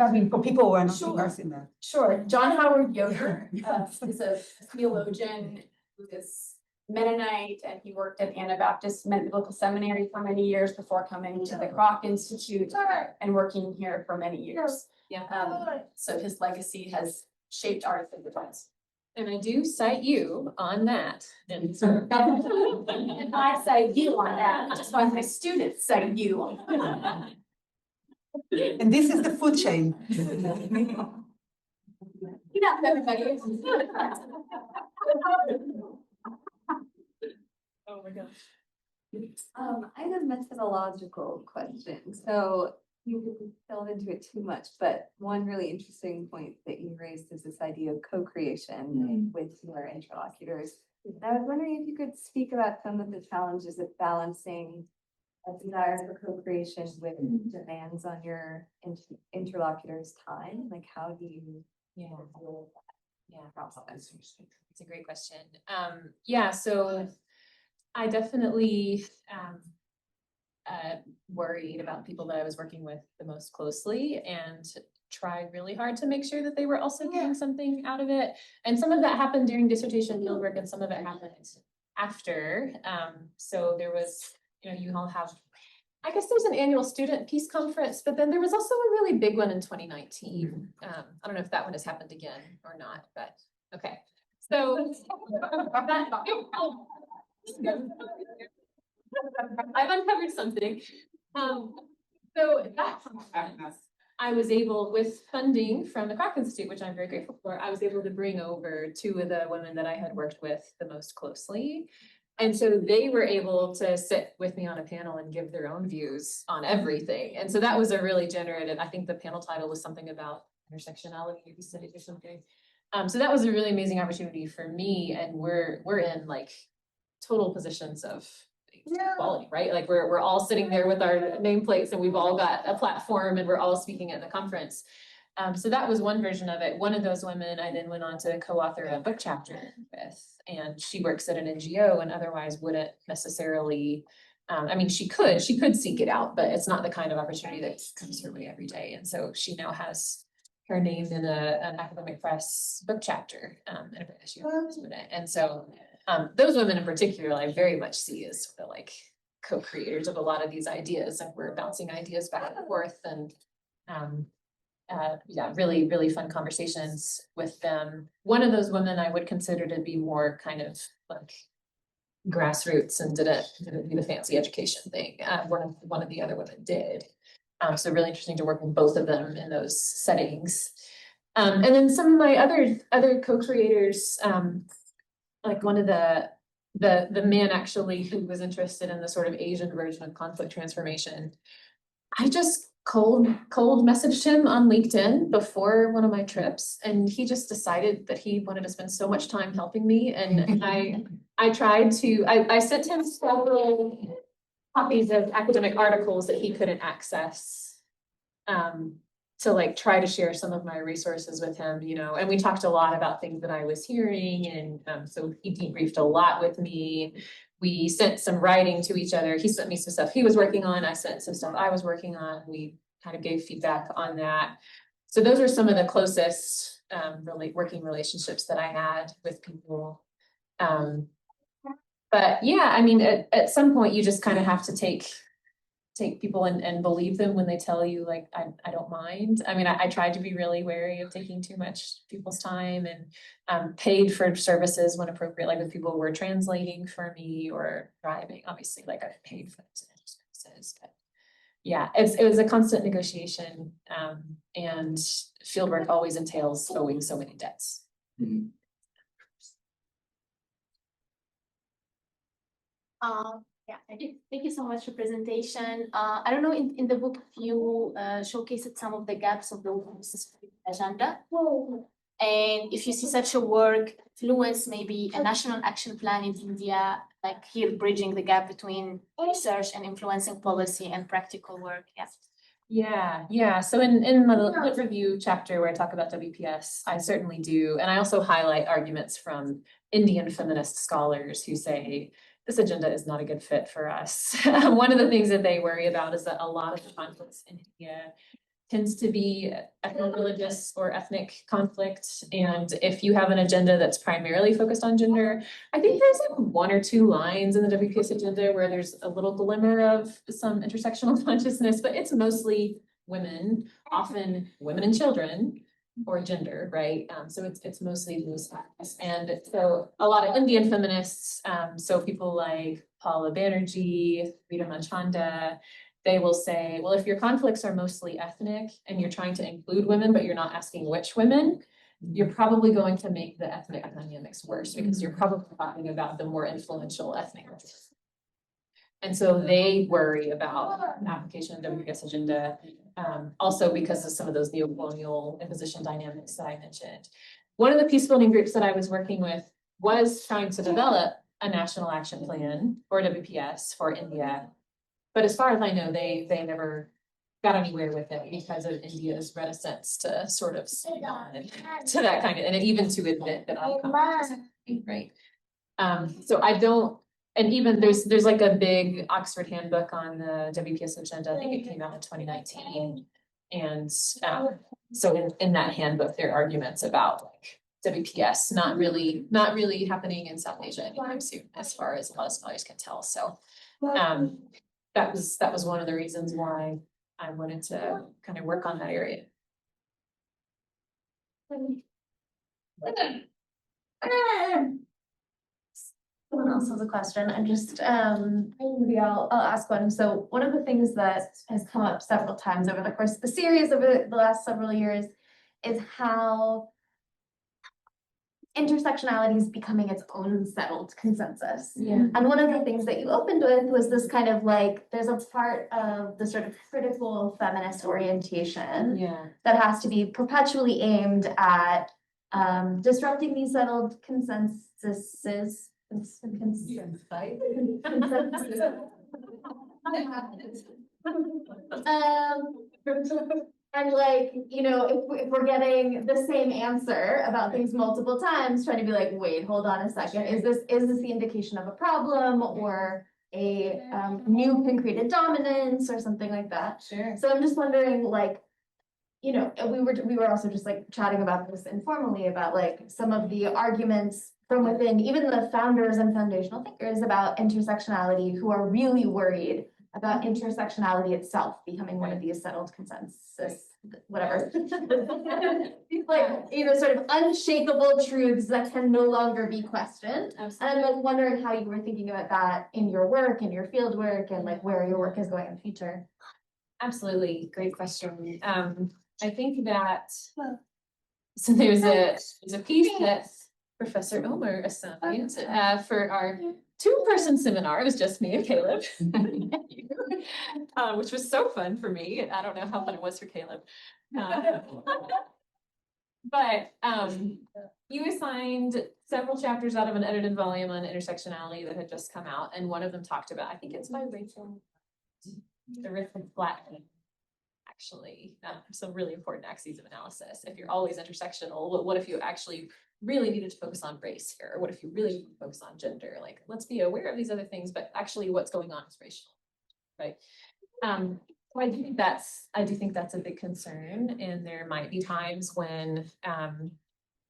I mean, for people who are not immersed in that. Sure. John Howard Yoder is a theologian who is Mennonite, and he worked at Anabaptist Biblical Seminary for many years before coming to the Kroc Institute and working here for many years. Yeah. So his legacy has shaped our defense. And I do cite you on that. And And I cite you on that, just like my students cite you on that. And this is the food chain. Enough, everybody. oh my gosh. I have a methodological question. So you didn't delve into it too much, but one really interesting point that you raised is this idea of co-creation with your interlocutors. And I was wondering if you could speak about some of the challenges of balancing a desire for co-creation with demands on your interlocutors' time. Like, how do you deal with that? Yeah, process. It's a great question. Yeah, so I definitely worried about people that I was working with the most closely and tried really hard to make sure that they were also getting something out of it. And some of that happened during dissertation fieldwork and some of it happened after. So there was, you all have, I guess there's an annual student peace conference, but then there was also a really big one in 2019. I don't know if that one has happened again or not, but okay. So I've uncovered something. So that conference, I was able, with funding from the Kroc Institute, which I'm very grateful for, I was able to bring over two of the women that I had worked with the most closely. And so they were able to sit with me on a panel and give their own views on everything. And so that was a really generated, I think the panel title was something about intersectionality or something. So that was a really amazing opportunity for me. And we're in like total positions of equality, right? Like we're all sitting there with our nameplates and we've all got a platform and we're all speaking at the conference. So that was one version of it. One of those women I then went on to co-author a book chapter with, and she works at an NGO and otherwise wouldn't necessarily, I mean, she could seek it out, but it's not the kind of opportunity that comes her way every day. And so she now has her name in an academic press book chapter, and she with it. And so those women in particular, I very much see as sort of like co-creators of a lot of these ideas, and we're bouncing ideas back and forth, and yeah, really, really fun conversations with them. One of those women I would consider to be more kind of like grassroots and didn't do the fancy education thing. One of the other women did. So really interesting to work with both of them in those settings. And then some of my other co-creators, like one of the man actually who was interested in the sort of Asian version of conflict transformation. I just cold messaged him on LinkedIn before one of my trips, and he just decided that he wanted to spend so much time helping me. And I tried to, I sent him several copies of academic articles that he couldn't access, to like try to share some of my resources with him, you know, and we talked a lot about things that I was hearing, and so he debriefed a lot with me. We sent some writing to each other. He sent me some stuff he was working on. I sent some stuff I was working on. We kind of gave feedback on that. So those are some of the closest really working relationships that I had with people. But yeah, I mean, at some point you just kind of have to take people and believe them when they tell you like, I don't mind. I mean, I tried to be really wary of taking too much people's time, and paid for services when appropriate, like if people were translating for me or driving, obviously like I paid for those services. But yeah, it was a constant negotiation, and fieldwork always entails owing so many debts. Mhm. Yeah, thank you so much for presentation. I don't know, in the book you showcased some of the gaps of the women's agenda. And if you see such a work influence maybe a national action plan in India, like here bridging the gap between research and influencing policy and practical work. Yeah. So in my lit review chapter where I talk about WPS, I certainly do. And I also highlight arguments from Indian feminist scholars who say, this agenda is not a good fit for us. One of the things that they worry about is that a lot of the conflicts in India tends to be ethno-religious or ethnic conflict. And if you have an agenda that's primarily focused on gender, I think there's like one or two lines in the WPS agenda where there's a little glimmer of some intersectional consciousness, but it's mostly women, often women and children, or gender, right? So it's mostly those facts. And so a lot of Indian feminists, so people like Paula Banerjee, Rita Manchanda, they will say, well, if your conflicts are mostly ethnic and you're trying to include women, but you're not asking which women, you're probably going to make the ethnic dynamics worse because you're probably talking about the more influential ethnic groups. And so they worry about the application of WPS agenda, also because of some of those neocolonial imposition dynamics that I mentioned. One of the peacebuilding groups that I was working with was trying to develop a national action plan for WPS for India. But as far as I know, they never got anywhere with it because of India's reticence to sort of say on to that kind of, and even to admit that I'm right. So I don't. And even there's like a big Oxford handbook on the WPS agenda. I think it came out in 2019. And so in that handbook, there are arguments about like WPS not really happening in South Asia anytime soon, as far as a lot of scholars can tell. So that was one of the reasons why I wanted to kind of work on that area. Someone else has a question, and just, maybe I'll ask one. So one of the things that has come up several times over the course of the series over the last several years is how intersectionality is becoming its own settled consensus. Yeah. And one of the things that you opened with was this kind of like, there's a part of the sort of critical feminist orientation Yeah. that has to be perpetually aimed at disrupting these settled consensuses. And like, you know, if we're getting the same answer about things multiple times, trying to be like, wait, hold on a second, is this the indication of a problem or a new concreted dominance or something like that? Sure. So I'm just wondering, like, you know, we were also just like chatting about this informally about like some of the arguments from within even the founders and foundational thinkers about intersectionality who are really worried about intersectionality itself becoming one of these settled consensus, whatever. These like, you know, sort of unshakable truths that can no longer be questioned. And I'm like wondering how you were thinking about that in your work, in your field work, and like where your work is going in the future. Absolutely, great question. I think that, so there's a piece that Professor Omer assigned for our two-person seminar. It was just me and Caleb, which was so fun for me. I don't know how fun it was for Caleb. But you assigned several chapters out of an edited volume on intersectionality that had just come out, and one of them talked about, I think it's by Rachel, the riff of flattening. Actually, some really important axes of analysis. If you're always intersectional, what if you actually really needed to focus on race here? Or what if you really need to focus on gender? Like, let's be aware of these other things, but actually what's going on is racial, right? So I do think that's a big concern, and there might be times when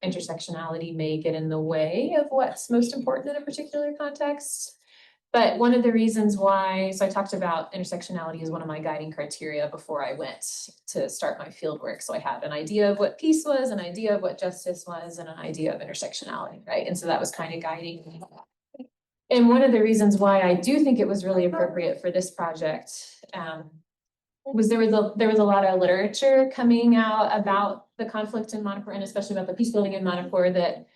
intersectionality may get in the way of what's most important in a particular context. But one of the reasons why, so I talked about intersectionality as one of my guiding criteria before I went to start my field work. So I had an idea of what peace was, an idea of what justice was, and an idea of intersectionality, right? And so that was kind of guiding me. And one of the reasons why I do think it was really appropriate for this project was there was a lot of literature coming out about the conflict in Manipur, and especially about the peacebuilding in Manipur, that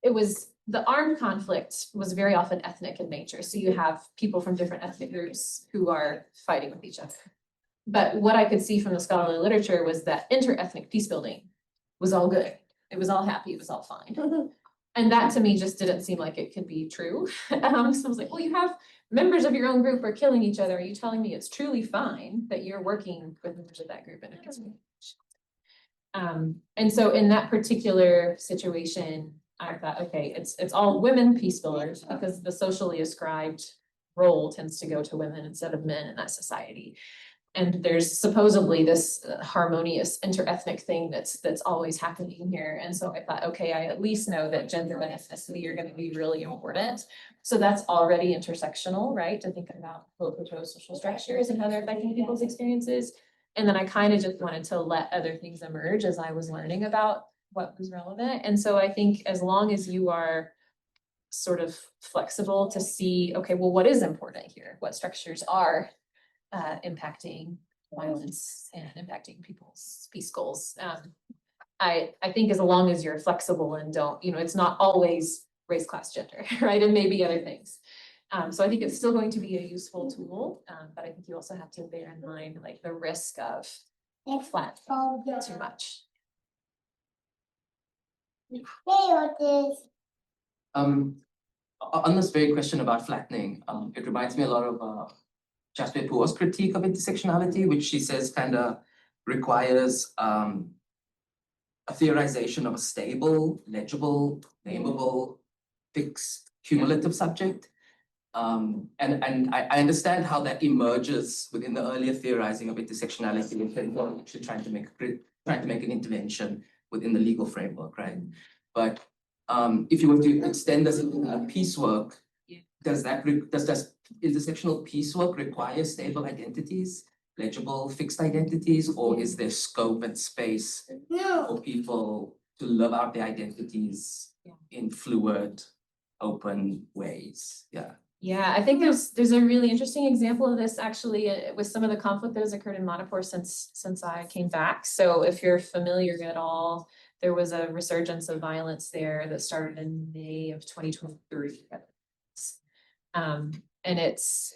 it was the armed conflict was very often ethnic in nature. So you have people from different ethnic groups who are fighting with each other. But what I could see from the scholarly literature was that interethnic peacebuilding was all good. It was all happy, it was all fine. And that to me just didn't seem like it could be true. So I was like, well, you have members of your own group are killing each other. Are you telling me it's truly fine that you're working with members of that group in a peaceful? And so in that particular situation, I thought, okay, it's all women peace builders because the socially ascribed role tends to go to women instead of men in that society. And there's supposedly this harmonious interethnic thing that's always happening here. And so I thought, okay, I at least know that gender and ethnicity are going to be really important. So that's already intersectional, right? To think about social structures and how they're affecting people's experiences. And then I kind of just wanted to let other things emerge as I was learning about what was relevant. And so I think as long as you are sort of flexible to see, okay, well, what is important here? What structures are impacting violence and impacting people's peace goals? I think as long as you're flexible and don't, it's not always race, class, gender, right? And maybe other things. So I think it's still going to be a useful tool, but I think you also have to bear in mind like the risk of flat too much. On this very question about flattening, it reminds me a lot of Ashley Bohler's critique of intersectionality, which she says kind of requires a theorization of a stable, legible, nameable, fixed, cumulative subject. And I understand how that emerges within the earlier theorizing of intersectionality and actually trying to make an intervention within the legal framework, right? But if you were to extend this into piecework, does intersectional piecework require stable identities, legible, fixed identities, or is there scope and space for people to live out their identities in fluid, open ways, yeah. Yeah, I think there's a really interesting example of this actually with some of the conflict that has occurred in Manipur since I came back. So if you're familiar at all, there was a resurgence of violence there that started in May of 2023. And it's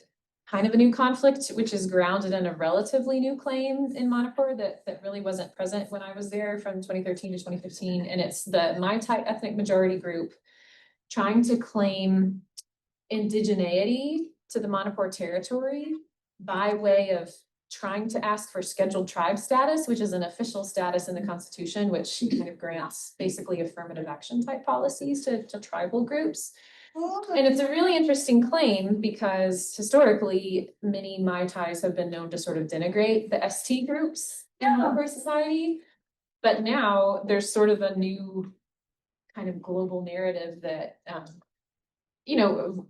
kind of a new conflict, which is grounded in a relatively new claim in Manipur that really wasn't present when I was there from 2013 to 2015. And it's the Meitei ethnic majority group trying to claim indigeneity to the Manipur territory by way of trying to ask for scheduled tribe status, which is an official status in the Constitution, which kind of grants basically affirmative action type policies to tribal groups. And it's a really interesting claim because historically, many Meiteis have been known to sort of denigrate the ST groups in Manipur society. But now there's sort of a new kind of global narrative that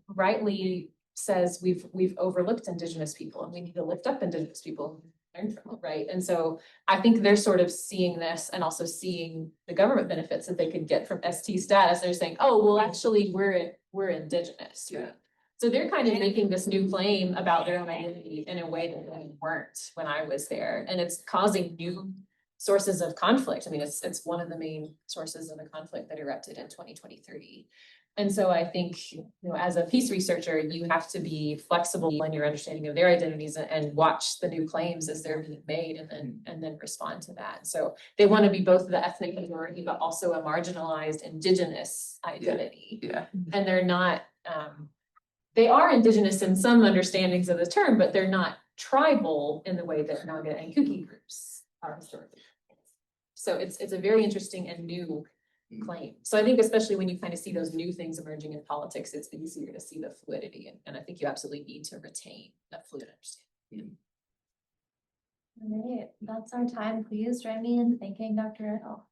rightly says we've overlooked Indigenous people and we need to lift up Indigenous people and learn from it, right? And so I think they're sort of seeing this and also seeing the government benefits that they could get from ST status. They're saying, oh, well, actually we're Indigenous, right? Yeah. So they're kind of making this new claim about their own identity in a way that they weren't when I was there. And it's causing new sources of conflict. I mean, it's one of the main sources of the conflict that erupted in 2023. And so I think, as a peace researcher, you have to be flexible in your understanding of their identities and watch the new claims as they're being made and then respond to that. So they want to be both the ethnic majority, but also a marginalized Indigenous identity. Yeah. And they're not, they are Indigenous in some understandings of the term, but they're not tribal in the way that Naga and Kuki groups are historically. So it's a very interesting and new claim. So I think especially when you kind of see those new things emerging in politics, it's easier to see the fluidity. And I think you absolutely need to retain that fluid understanding. All right, that's our time. Please join me in thanking Dr. Riddle.